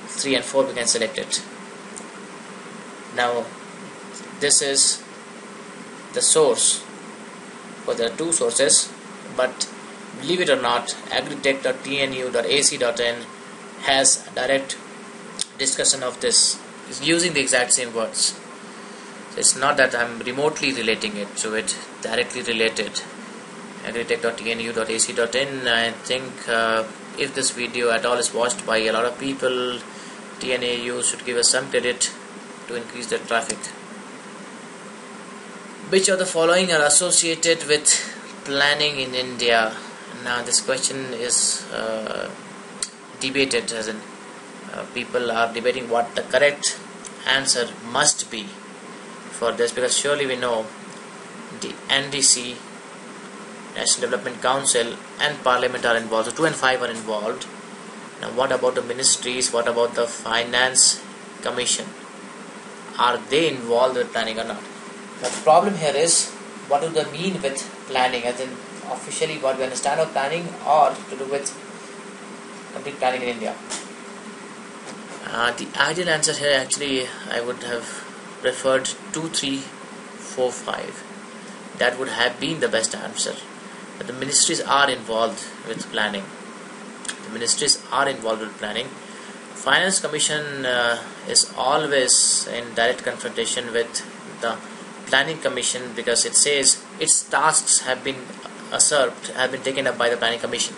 3 and 4, we can select it. Now this is the source. Well, there are 2 sources, but believe it or not, agritech.tnu.ac.in has a direct discussion of this. It's using the exact same words. So it's not that I'm remotely relating it to it, directly related. agritech.tnu.ac.in. I think if this video at all is watched by a lot of people, TNAU should give us some credit to increase their traffic. Which of the following are associated with planning in India? Now this question is debated, as in people are debating what the correct answer must be for this, because surely we know the NDC, National Development Council, and Parliament are involved. So 2 and 5 are involved. Now what about the ministries? What about the Finance Commission? Are they involved with planning or not? Now the problem here is, what do they mean with planning, as in officially what we understand of planning, or to do with complete planning in India? The ideal answer here, actually, I would have preferred 2, 3, 4, 5. That would have been the best answer. But the ministries are involved with planning. The ministries are involved with planning. Finance Commission is always in direct confrontation with the Planning Commission, because it says its tasks have been usurped, have been taken up by the Planning Commission.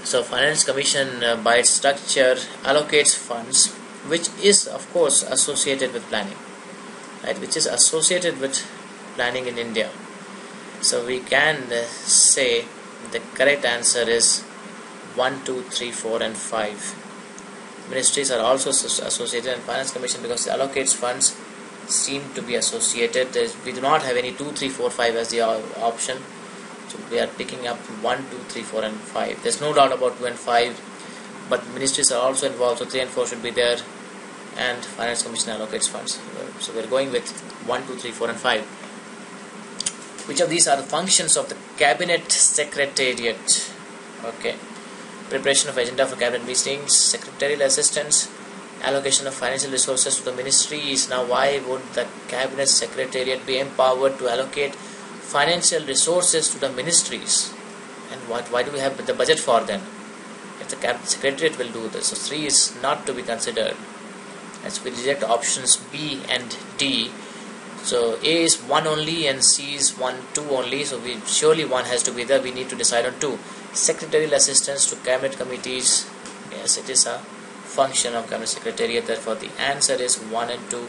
So Finance Commission by its structure allocates funds, which is of course associated with planning, right? Which is associated with planning in India. So we can say the correct answer is 1, 2, 3, 4 and 5. Ministries are also associated, and Finance Commission, because it allocates funds, seem to be associated. We do not have any 2, 3, 4, 5 as the option. So we are picking up 1, 2, 3, 4 and 5. There's no doubt about 2 and 5, but ministries are also involved, so 3 and 4 should be there, and Finance Commission allocates funds. So we're going with 1, 2, 3, 4 and 5. Which of these are the functions of the Cabinet Secretariat? Okay. Preparation of agenda for cabinet meetings, secretarial assistance, allocation of financial resources to the ministries. Now, why would the cabinet secretariat be empowered to allocate financial resources to the ministries? And why do we have the budget for them if the cabinet secretariat will do this? So 3 is not to be considered, as we reject options B and D. So A is 1 only and C is 1, 2 only. So we surely 1 has to be there. We need to decide on 2. Secretarial assistance to cabinet committees. Yes, it is a function of cabinet secretariat. Therefore, the answer is 1 and 2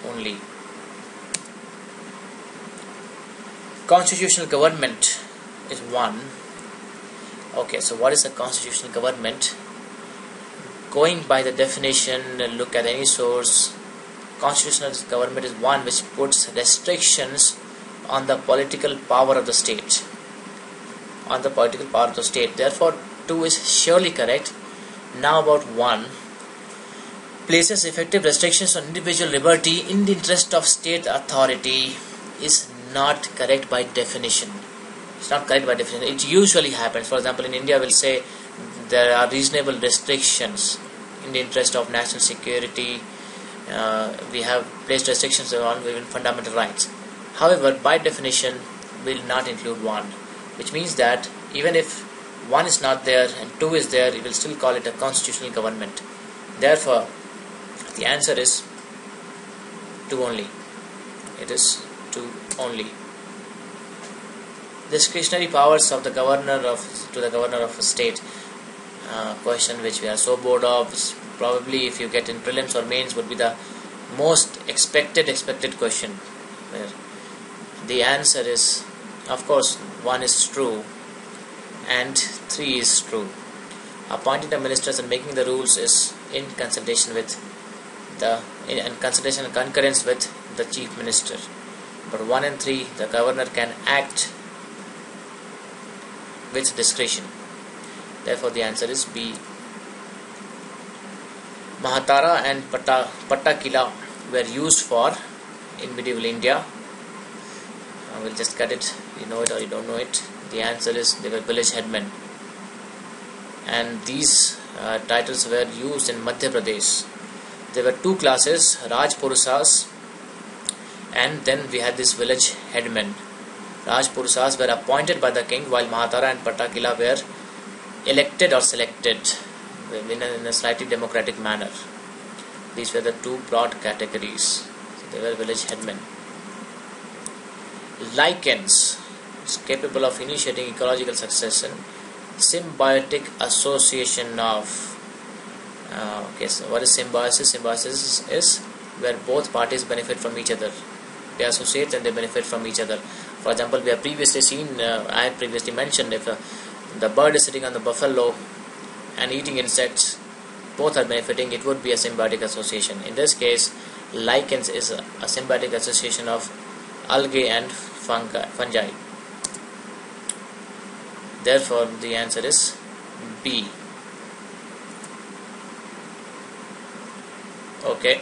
only. Constitutional government is 1. Okay, so what is a constitutional government? Going by the definition, look at any source. Constitutional government is one which puts restrictions on the political power of the state. Therefore, 2 is surely correct. Now about 1. Places effective restrictions on individual liberty in the interest of state authority is not correct by definition. It's not correct by definition. It usually happens. For example, in India, we'll say there are reasonable restrictions in the interest of national security. We have placed restrictions on fundamental rights. However, by definition, will not include 1, which means that even if 1 is not there and 2 is there, we will still call it a constitutional government. Therefore, the answer is 2 only. It is 2 only. Discretionary powers of the governor of a state. Question which we are so bored of. Probably if you get in prelims or mains would be the most expected question, where the answer is, of course, 1 is true and 3 is true. Appointing the ministers and making the rules is in consultation and concurrence with the chief minister. But 1 and 3, the governor can act with discretion. Therefore, the answer is B. Mahatara and Pattakila were used for in medieval India. We'll just cut it. You know it or you don't know it. The answer is they were village headmen. And these titles were used in Madhya Pradesh. There were 2 classes, Rajpurusas, and then we had this village headmen. Rajpurusas were appointed by the king, while Mahatara and Pattakila were elected or selected in a slightly democratic manner. These were the 2 broad categories. So they were village headmen. Lichens is capable of initiating ecological succession. Symbiotic association of. Okay, so what is symbiosis? Symbiosis is where both parties benefit from each other. They associate and they benefit from each other. For example, we have previously seen, I had previously mentioned, if the bird is sitting on the buffalo and eating insects, both are benefiting, it would be a symbiotic association. In this case, lichens is a symbiotic association of algae and fungi. Therefore, the answer is B. Okay,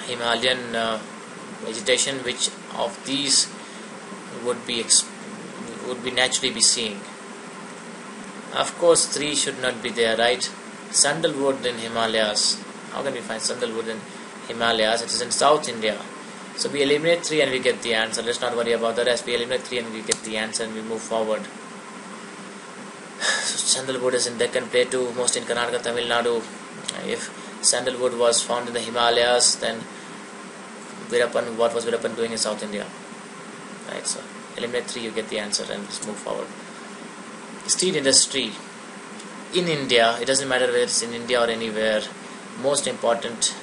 Himalayan vegetation, which of these would be naturally be seeing? Of course, 3 should not be there, right? Sandalwood in Himalayas. How can we find sandalwood in Himalayas? It is in South India. So we eliminate 3 and we get the answer. Let's not worry about the rest. We eliminate 3 and we get the answer and we move forward. So sandalwood is in Deccan Plateau, most in Karnataka, Tamil Nadu. If sandalwood was found in the Himalayas, then what was Veerappan doing in South India? Right, so eliminate 3, you get the answer, and let's move forward. Steel industry in India, it doesn't matter whether it's in India or anywhere, most important,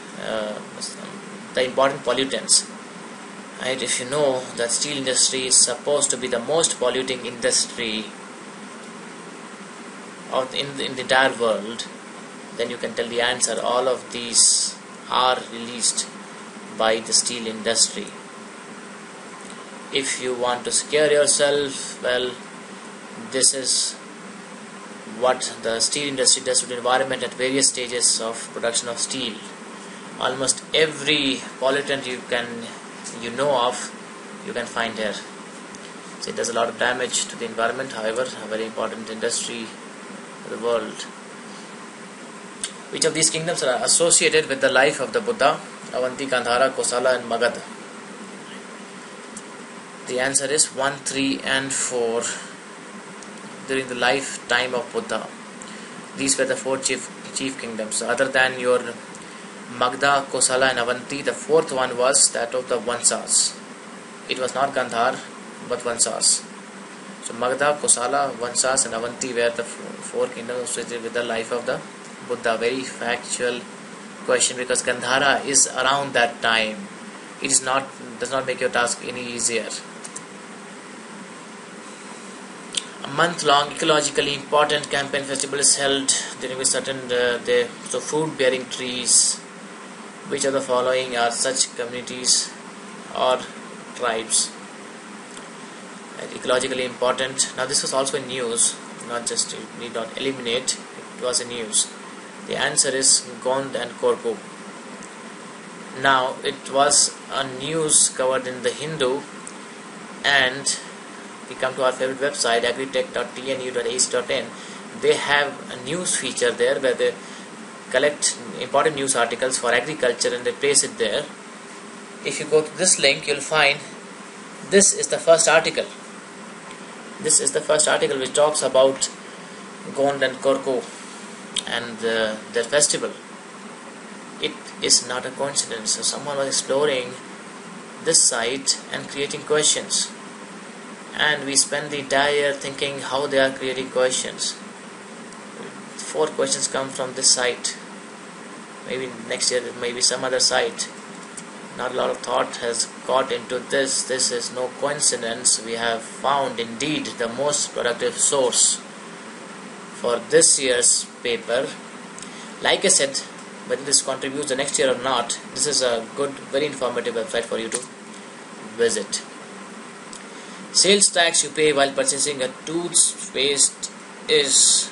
the important pollutants. Right, if you know that steel industry is supposed to be the most polluting industry in the entire world, then you can tell the answer. All of these are released by the steel industry. If you want to scare yourself, well, this is what the steel industry does to the environment at various stages of production of steel. Almost every pollutant you know of, you can find here. So it does a lot of damage to the environment. However, a very important industry for the world. Which of these kingdoms are associated with the life of the Buddha? Avanti, Gandhara, Kosala and Magad. The answer is 1, 3 and 4. During the lifetime of Buddha, these were the four chief kingdoms. Other than your Magda, Kosala and Avanti, the fourth one was that of the Vansas. It was not Gandhar but Vansas. So Magda, Kosala, Vansas and Avanti were the four kingdoms associated with the life of the Buddha. Very factual question, because Gandhara is around that time. It does not make your task any easier. A month-long ecologically important campaign festival is held during a certain day. So fruit-bearing trees. Which of the following are such communities or tribes? Ecologically important. Now this was also in news, not just, you need not eliminate, it was in news. The answer is Gond and Korku. Now it was a news covered in the Hindu, and we come to our favorite website agritech.tnu.ac.in. They have a news feature there where they collect important news articles for agriculture and they place it there. If you go to this link, you'll find this is the first article. This is the first article which talks about Gond and Korku and their festival. It is not a coincidence. So someone was exploring this site and creating questions, and we spend the entire year thinking how they are creating questions. 4 questions come from this site. Maybe next year it may be some other site. Not a lot of thought has got into this. This is no coincidence. We have found indeed the most productive source for this year's paper. Like I said, whether this contributes the next year or not, this is a good, very informative website for you to visit. Sales tax you pay while purchasing a toothpaste is...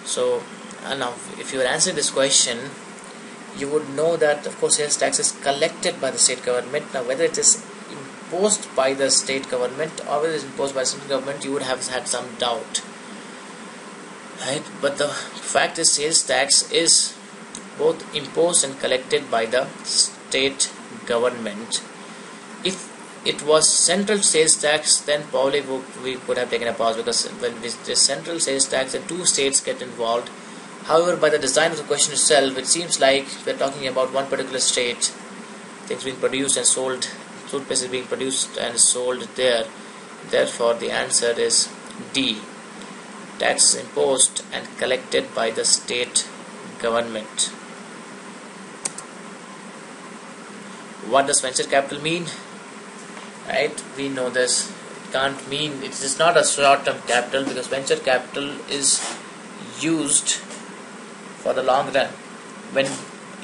So now if you are answering this question, you would know that of course sales tax is collected by the state government. Now whether it is imposed by the state government or whether it is imposed by the central government, you would have had some doubt, right? But the fact is sales tax is both imposed and collected by the state government. If it was central sales tax, then probably we could have taken a pause, because when the central sales tax, the 2 states get involved. However, by the design of the question itself, it seems like we're talking about one particular state, things being produced and sold, toothpaste is being produced and sold there. Therefore, the answer is D. Tax imposed and collected by the state government. What does venture capital mean? Right, we know this. It can't mean, it is not a short-term capital, because venture capital is used for the long run.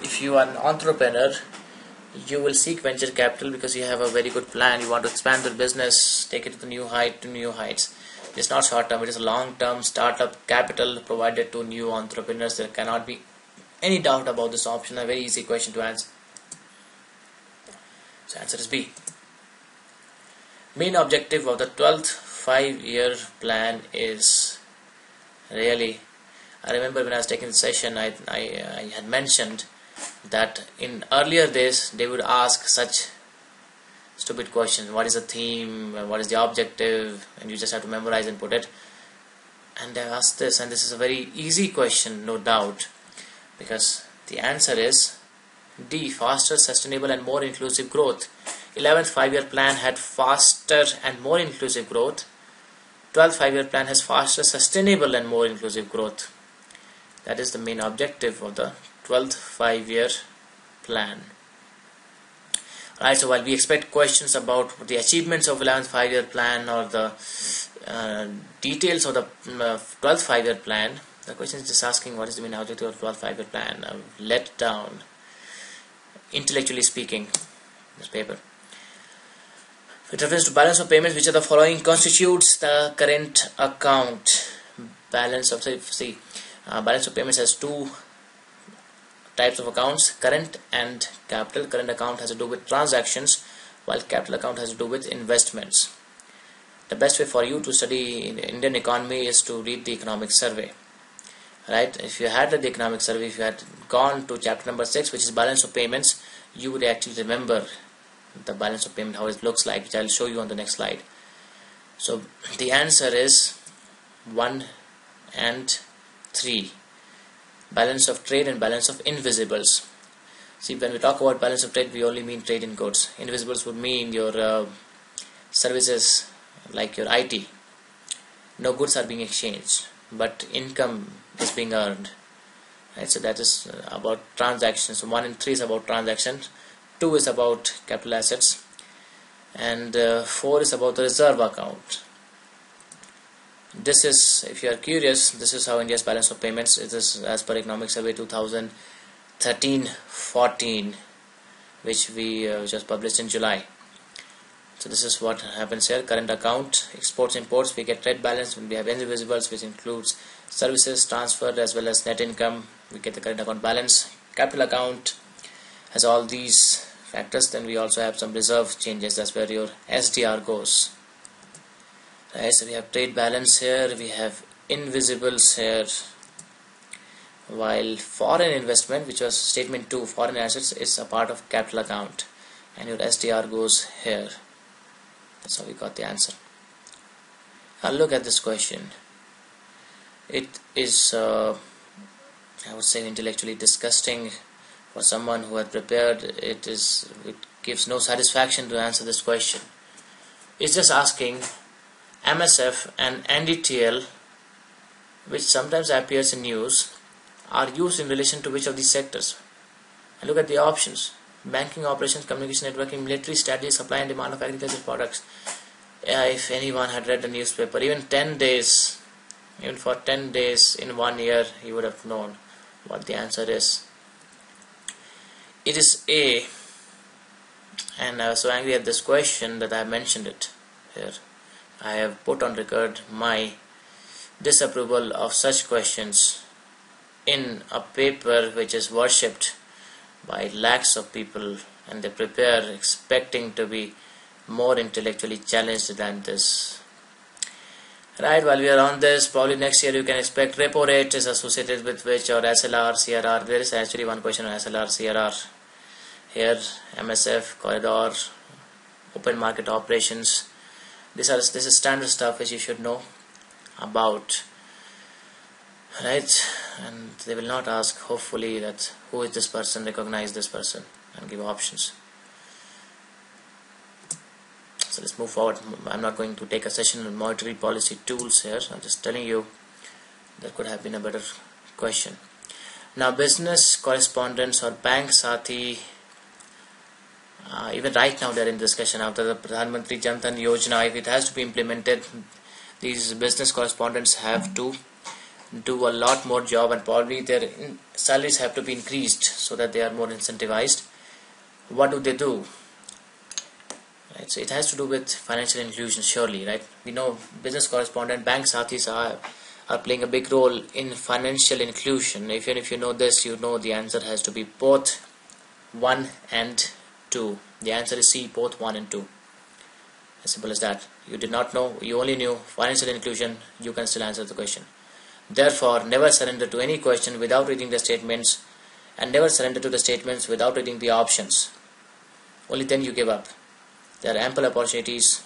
If you are an entrepreneur, you will seek venture capital because you have a very good plan. You want to expand your business, take it to the new heights. It's not short-term, it is a long-term startup capital provided to new entrepreneurs. There cannot be any doubt about this option. A very easy question to answer. So answer is B. Main objective of the 12th 5-year plan is really... I remember when I was taking the session, I had mentioned that in earlier days they would ask such stupid questions. What is the theme? What is the objective? And you just have to memorize and put it. And they asked this, and this is a very easy question, no doubt, because the answer is D. Faster, sustainable and more inclusive growth. 11th 5-year plan had faster and more inclusive growth. 12th 5-year plan has faster, sustainable and more inclusive growth. That is the main objective of the 12th 5-year plan. Alright, so while we expect questions about the achievements of 11th 5-year plan or the details of the 12th 5-year plan, the question is just asking what is the main objective of the 12th 5-year plan. Let down, intellectually speaking, this paper. With reference to balance of payments, which of the following constitutes the current account? Balance of balance of payments has 2 types of accounts, current and capital. Current account has to do with transactions, while capital account has to do with investments. The best way for you to study in Indian economy is to read the economic survey. right? If you had read the economic survey, if you had gone to chapter number 6, which is balance of payments, you would actually remember the balance of payment, how it looks like, which I'll show you on the next slide. So the answer is 1 and 3, balance of trade and balance of invisibles. See, when we talk about balance of trade, we only mean trade in goods. Invisibles would mean your services, like your IT. No goods are being exchanged, but income is being earned. Right? So that is about transactions. So 1 and 3 is about transactions, 2 is about capital assets, and 4 is about the reserve account. This is, if you are curious, this is how India's balance of payments. It is as per Economic Survey 2013-14, which we just published in July. So this is what happens here. Current account, exports, imports, we get trade balance. When we have invisibles, which includes services transferred as well as net income, we get the current account balance. Capital account has all these factors. Then we also have some reserve changes. That's where your SDR goes. Right, so we have trade balance here, we have invisibles here, while foreign investment, which was statement 2, foreign assets, is a part of capital account, and your SDR goes here. That's how we got the answer. Now look at this question. It is, I would say, intellectually disgusting for someone who had prepared. It gives no satisfaction to answer this question. It's just asking MSF and NDTL, which sometimes appears in news, are used in relation to which of these sectors? And look at the options: banking operations, communication networking, military strategy, supply and demand of agricultural products. If anyone had read the newspaper, even for 10 days in 1 year, he would have known what the answer is. It is A, and I was so angry at this question that I have mentioned it here. I have put on record my disapproval of such questions in a paper which is worshipped by lakhs of people, and they prepare expecting to be more intellectually challenged than this. Right, while we are on this, probably next year you can expect repo rate is associated with which, or SLR, CRR. There is actually one question on SLR, CRR. Here, MSF, corridor, open market operations. This is standard stuff which you should know about, right? And they will not ask, hopefully, that who is this person, recognize this person, and give options. So let's move forward. I'm not going to take a session on monetary policy tools here. I'm just telling you that could have been a better question. Now, business correspondence or bank sathi, even right now they're in discussion after the Pradhan Mantri Jan Dhan Yojana. If it has to be implemented, these business correspondents have to do a lot more job, and probably their salaries have to be increased so that they are more incentivized. What do? Right, so it has to do with financial inclusion, surely, right? We know business correspondent, bank sathis are playing a big role in financial inclusion. Even if you know this, you know the answer has to be both 1 and 2. The answer is C, both 1 and 2. As simple as that. You did not know, you only knew financial inclusion, you can still answer the question. Therefore, never surrender to any question without reading the statements, and never surrender to the statements without reading the options. Only then you give up. There are ample opportunities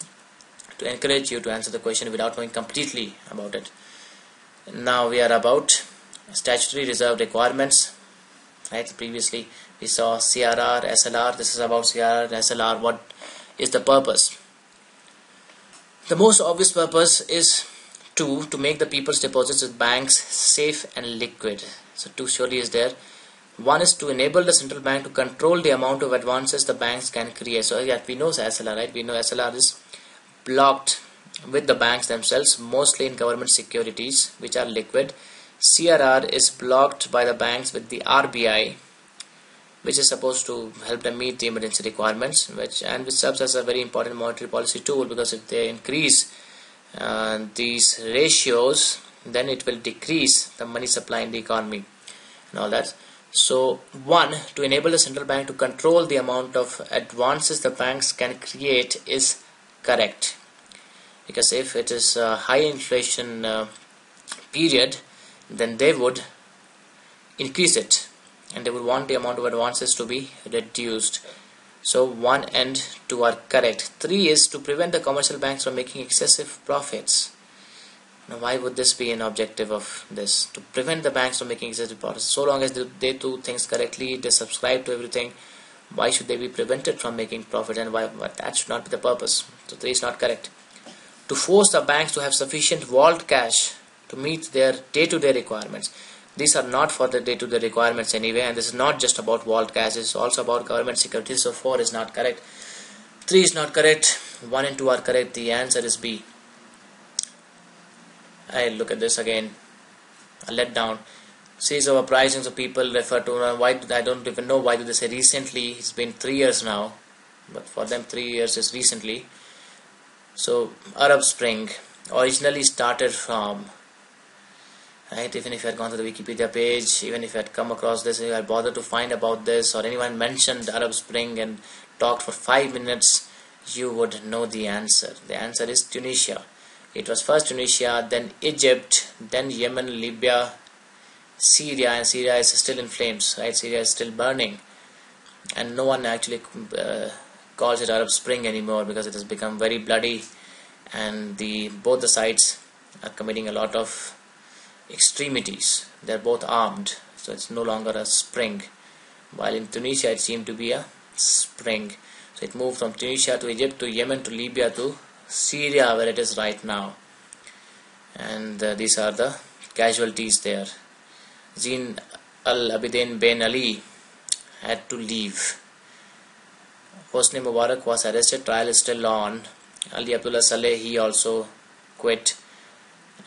to encourage you to answer the question without knowing completely about it. Now we are about statutory reserve requirements. Right? Previously we saw CRR, SLR. This is about CRR and SLR. What is the purpose? The most obvious purpose is to make the people's deposits with banks safe and liquid. So 2 surely is there. 1 is to enable the central bank to control the amount of advances the banks can create. So yeah, we know SLR, right? We know SLR is blocked with the banks themselves, mostly in government securities which are liquid. CRR is blocked by the banks with the RBI, which is supposed to help them meet the emergency requirements, which serves as a very important monetary policy tool, because if they increase these ratios, then it will decrease the money supply in the economy and all that. So 1, to enable the central bank to control the amount of advances the banks can create is correct, because if it is a high inflation period, then they would increase it, and they would want the amount of advances to be reduced. So 1 and 2 are correct. 3 is to prevent the commercial banks from making excessive profits. Now why would this be an objective of this? To prevent the banks from making excessive profits. So long as they do things correctly, they subscribe to everything, why should they be prevented from making profit, and why that should not be the purpose. So 3 is not correct. To force the banks to have sufficient vault cash to meet their day-to-day requirements. These are not for the day-to-day requirements anyway, and this is not just about vault cash, this is also about government securities. So 4 is not correct. 3 is not correct. 1 and 2 are correct. The answer is B. I look at this again. A letdown. Series of uprisings of people refer to, why I don't even know why do they say recently. It's been 3 years now, but for them 3 years is recently. So Arab Spring originally started from, right, even if you had gone to the Wikipedia page, even if you had come across this, if you had bothered to find about this, or anyone mentioned Arab Spring and talked for 5 minutes, you would know the answer. The answer is Tunisia. It was first Tunisia, then Egypt, then Yemen, Libya, Syria, and Syria is still in flames, right? Syria is still burning, and no one actually calls it Arab Spring anymore because it has become very bloody, and both the sides are committing a lot of extremities. They're both armed, so it's no longer a spring. While in Tunisia it seemed to be a spring. So it moved from Tunisia to Egypt to Yemen to Libya to Syria, where it is right now. And these are the casualties there. Zine al-Abidin Ben Ali had to leave. Hosni Mubarak was arrested, trial is still on. Ali Abdullah Saleh, he also quit.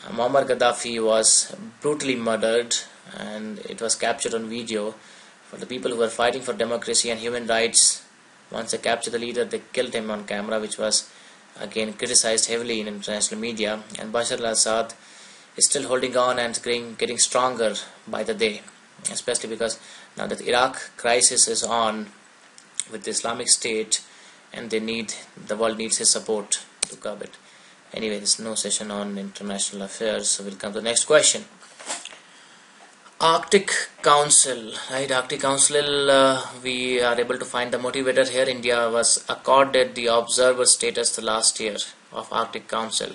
Muammar Gaddafi was brutally murdered, and it was captured on video. For the people who were fighting for democracy and human rights, once they captured the leader, they killed him on camera, which was again criticized heavily in international media. And Bashar al-Assad is still holding on and getting stronger by the day, especially because now that Iraq crisis is on with the Islamic State, and the world needs his support to curb it. Anyway, there's no session on international affairs, so we'll come to the next question. Arctic Council, right? Arctic Council, we are able to find the motivator here. India was accorded the observer status the last year of Arctic Council,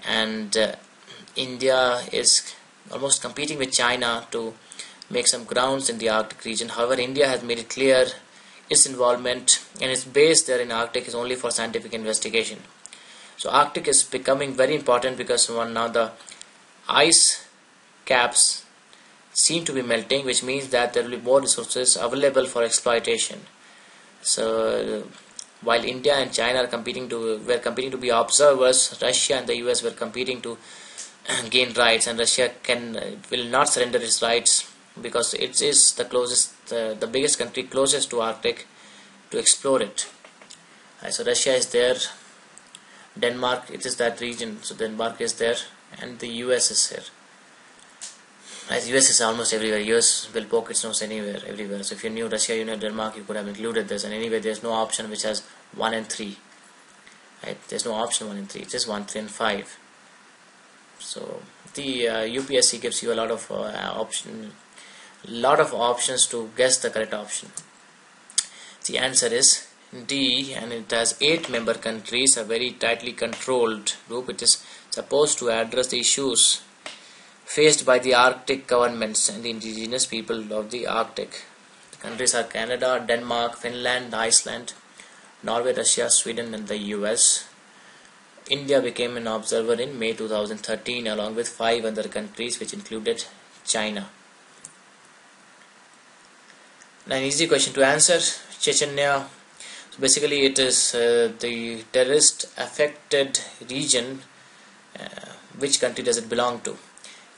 and India is almost competing with China to make some grounds in the Arctic region. However, India has made it clear its involvement and its base there in Arctic is only for scientific investigation. So Arctic is becoming very important because now the ice caps seem to be melting, which means that there will be more resources available for exploitation. So while India and China were competing to be observers, Russia and the US were competing to gain rights, and Russia will not surrender its rights because it is the biggest country closest to Arctic to explore it. So Russia is there, Denmark, it is that region, so Denmark is there, and the US is here. As US is almost everywhere. US will poke its nose everywhere. So if you knew Russia, you knew Denmark, you could have included this. And anyway, there's no option which has 1 and 3. Right? There's no option 1 and 3. It's just 1, 3, and 5. So the UPSC gives you a lot of options to guess the correct option. The answer is D, and it has 8 member countries, a very tightly controlled group. It is supposed to address the issues faced by the Arctic governments and the indigenous people of the Arctic. The countries are Canada, Denmark, Finland, Iceland, Norway, Russia, Sweden, and the US. India became an observer in May 2013 along with 5 other countries, which included China. Now, an easy question to answer. Chechnya. So basically it is the terrorist affected region. Which country does it belong to?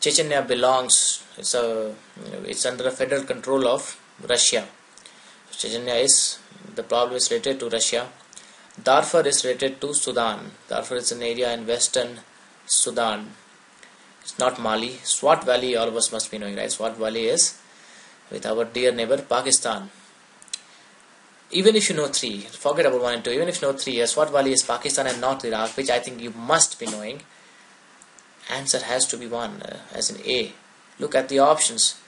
Chechnya belongs, it's under the federal control of Russia. Chechnya the problem is related to Russia. Darfur is related to Sudan. Darfur is an area in western Sudan. It's not Mali. Swat Valley, all of us must be knowing, right? Swat Valley is with our dear neighbor Pakistan. Even if you know 3, forget about 1 and 2, even if you know 3, Swat Valley is Pakistan and not Iraq, which I think you must be knowing. Answer has to be 1, as in A. Look at the options.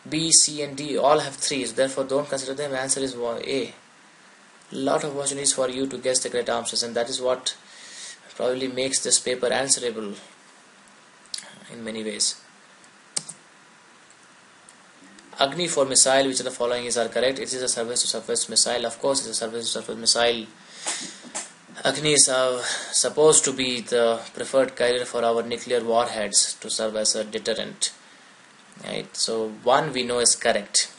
B, C and D all have 3s, therefore don't consider them. Answer is A. Lot of opportunities for you to guess the correct answers, and that is what probably makes this paper answerable in many ways. Agni for missile, which of the following is correct? It is a surface-to-surface missile. Of course, it's a surface-to-surface missile. Agni is supposed to be the preferred carrier for our nuclear warheads to serve as a deterrent. Right? So 1 we know is correct.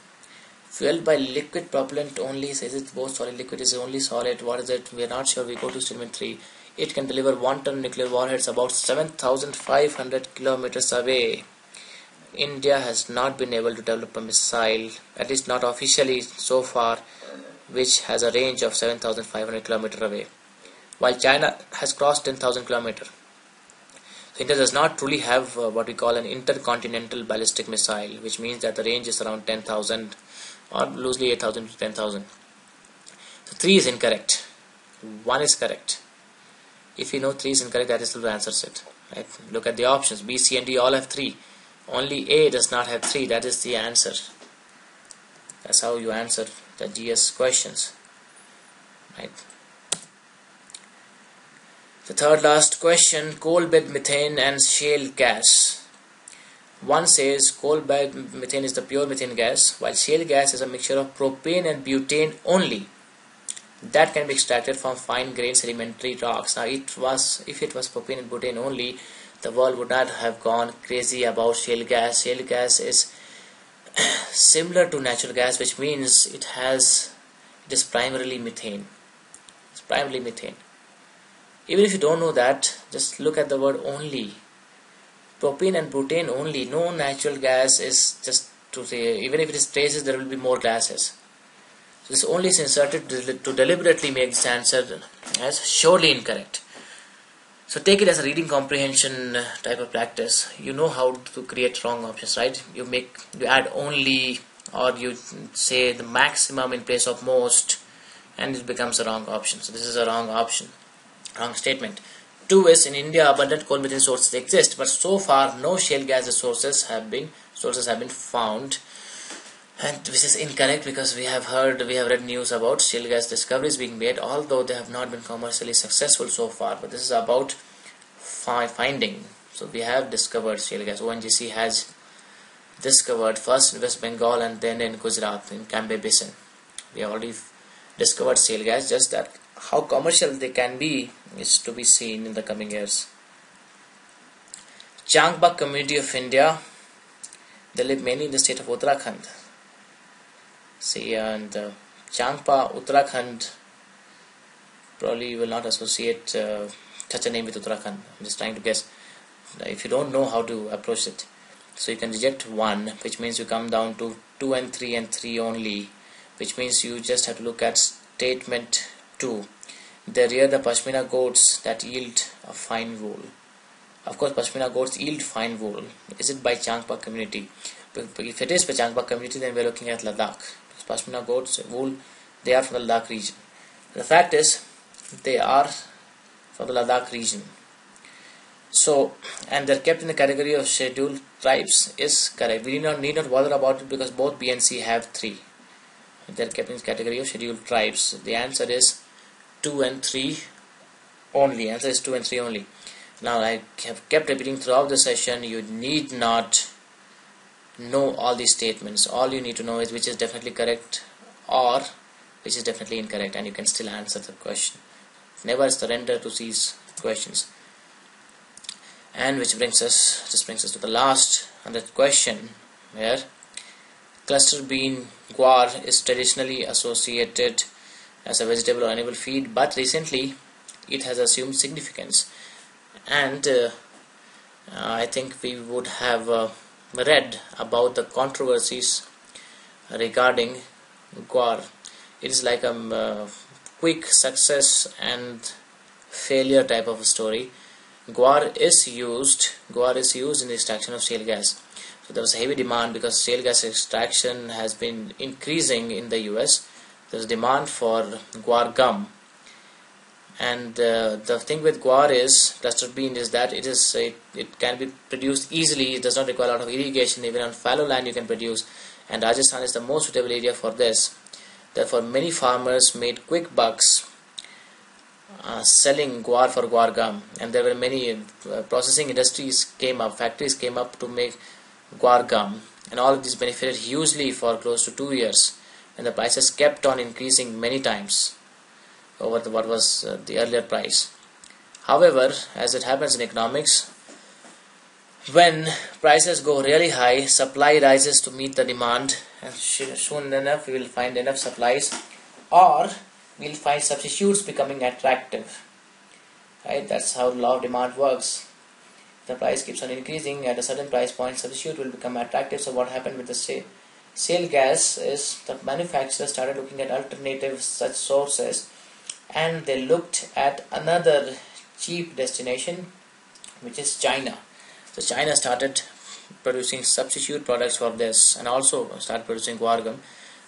Fueled by liquid propellant only. Is it both solid liquid? Is it only solid? What is it? We are not sure. We go to statement 3. It can deliver 1 ton nuclear warheads about 7,500 kilometers away. India has not been able to develop a missile, at least not officially so far, which has a range of 7,500 kilometers away, while China has crossed 10,000 kilometers. So India does not truly have what we call an intercontinental ballistic missile, which means that the range is around 10,000 or loosely 8,000 to 10,000. So 3 is incorrect. 1 is correct. If you know 3 is incorrect, that is still answers it. Right? Look at the options. B, C and D all have 3. Only A does not have 3. That is the answer. That's how you answer the GS questions. Right. The third last question, coal bed methane and shale gas. One says coal bed methane is the pure methane gas, while shale gas is a mixture of propane and butane only that can be extracted from fine grained sedimentary rocks. Now if it was propane and butane only, the world would not have gone crazy about shale gas. Shale gas is similar to natural gas, which means it is primarily methane. It's primarily methane. Even if you don't know that, just look at the word only. Propane and butane only. No natural gas is just to say, even if it is traces, there will be more gases. So this only is inserted to deliberately make this answer as surely incorrect. So take it as a reading comprehension type of practice. You know how to create wrong options, right? You add only, or you say the maximum in place of most, and it becomes a wrong option. So this is a wrong option, wrong statement. 2 is, in India abundant coal methane sources exist, but so far no shale gas sources have been found, and which is incorrect, because we have read news about shale gas discoveries being made, although they have not been commercially successful so far. But this is about finding. So we have discovered shale gas. ONGC has discovered first in West Bengal and then in Gujarat, in Cambay Basin. We have already discovered shale gas. Just that how commercial they can be is to be seen in the coming years. Changpa community of India, they live mainly in the state of Uttarakhand. See, and Changpa, Uttarakhand, probably you will not associate such a name with Uttarakhand. I'm just trying to guess. If you don't know how to approach it, so you can reject 1, which means you come down to 2 and 3 and 3 only, which means you just have to look at statement 2. They rear the Pashmina goats that yield a fine wool. Of course, Pashmina goats yield fine wool. Is it by Changpa community? If it is by Changpa community, then we are looking at Ladakh. Pashmina goats wool, they are from the Ladakh region. The fact is, they are from the Ladakh region. So, and they're kept in the category of scheduled tribes is correct. We need not bother about it because both B and C have 3. They're kept in the category of scheduled tribes. The answer is 2 and 3 only. Answer is 2 and 3 only. Now I have kept repeating throughout the session, you need not know all these statements. All you need to know is which is definitely correct or which is definitely incorrect, and you can still answer the question. Never surrender to these questions. And this brings us to the last 100th question, where cluster bean guar is traditionally associated as a vegetable or animal feed, but recently it has assumed significance. And I think we would have read about the controversies regarding guar. It is like a quick success and failure type of a story. Guar is used in the extraction of shale gas. So there was a heavy demand because shale gas extraction has been increasing in the US. There is demand for guar gum, And the thing with guar is cluster bean is that it can be produced easily. It does not require a lot of irrigation. Even on fallow land you can produce, and Rajasthan is the most suitable area for this. Therefore many farmers made quick bucks selling guar for guar gum, and there were many processing industries came up, factories came up to make guar gum, and all of these benefited hugely for close to 2 years, and the prices kept on increasing many times over what was the earlier price. However, as it happens in economics, when prices go really high, supply rises to meet the demand, and soon enough we will find enough supplies, or we'll find substitutes becoming attractive. Right? That's how law of demand works. The price keeps on increasing. At a certain price point, substitute will become attractive. So what happened with the shale gas is the manufacturers started looking at alternative such sources, and they looked at another cheap destination, which is China. So China started producing substitute products for this, and also started producing guar gum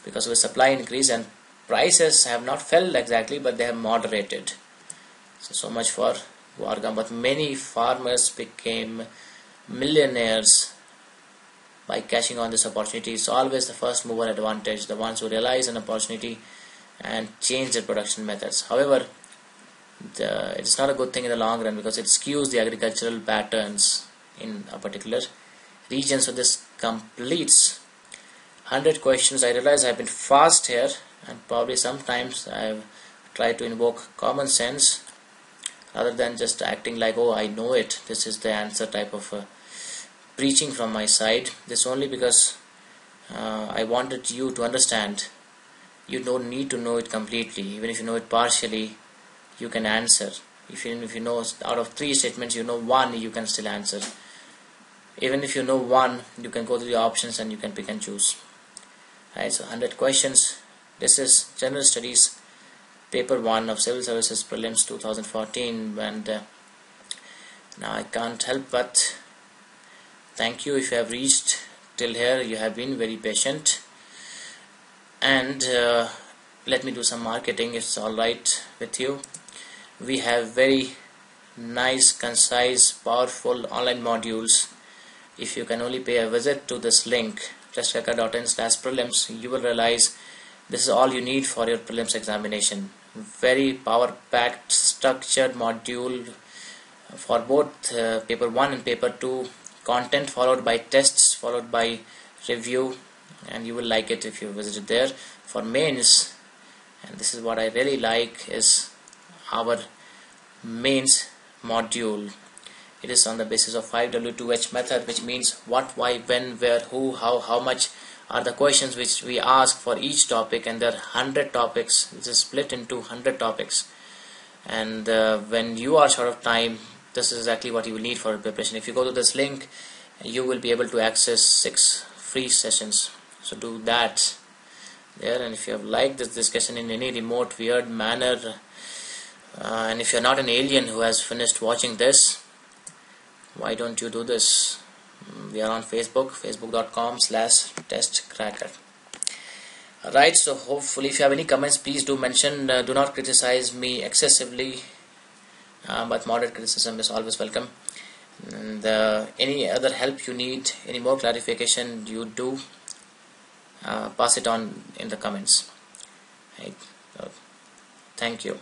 because of the supply increase, and prices have not fell exactly, but they have moderated. So much for guar gum. But many farmers became millionaires by catching on this opportunity. It's always the first mover advantage, the ones who realize an opportunity and change their production methods. However, it's not a good thing in the long run because it skews the agricultural patterns in a particular region. So this completes 100 questions. I realize I've been fast here, and probably sometimes I've tried to invoke common sense rather than just acting like, oh, I know it, this is the answer type of preaching from my side. This only because I wanted you to understand. You don't need to know it completely. Even if you know it partially, you can answer. Even if you know out of 3 statements, you know 1, you can still answer. Even if you know 1, you can go to the options and you can pick and choose. Right, so 100 questions. This is General Studies Paper 1 of Civil Services Prelims 2014, and now I can't help but thank you if you have reached till here. You have been very patient, and let me do some marketing if it's alright with you. We have very nice, concise, powerful online modules. If you can only pay a visit to this link, testcracker.in/prelims, you will realize this is all you need for your prelims examination. Very power-packed, structured module for both paper 1 and paper 2. Content followed by tests, followed by review, and you will like it if you visited there. For mains, and this is what I really like, is our mains module. It is on the basis of 5W2H method, which means what, why, when, where, who, how much are the questions which we ask for each topic, and there are 100 topics. This is split into 100 topics, and when you are short of time, this is exactly what you will need for preparation. If you go to this link, you will be able to access 6 free sessions. So do that there. And if you have liked this discussion in any remote weird manner, and if you're not an alien who has finished watching this, why don't you do this? We are on Facebook, facebook.com/testcracker. Alright, so hopefully if you have any comments, please do mention. Do not criticize me excessively, but moderate criticism is always welcome. And any other help you need, any more clarification you do, pass it on in the comments. Right. So, thank you.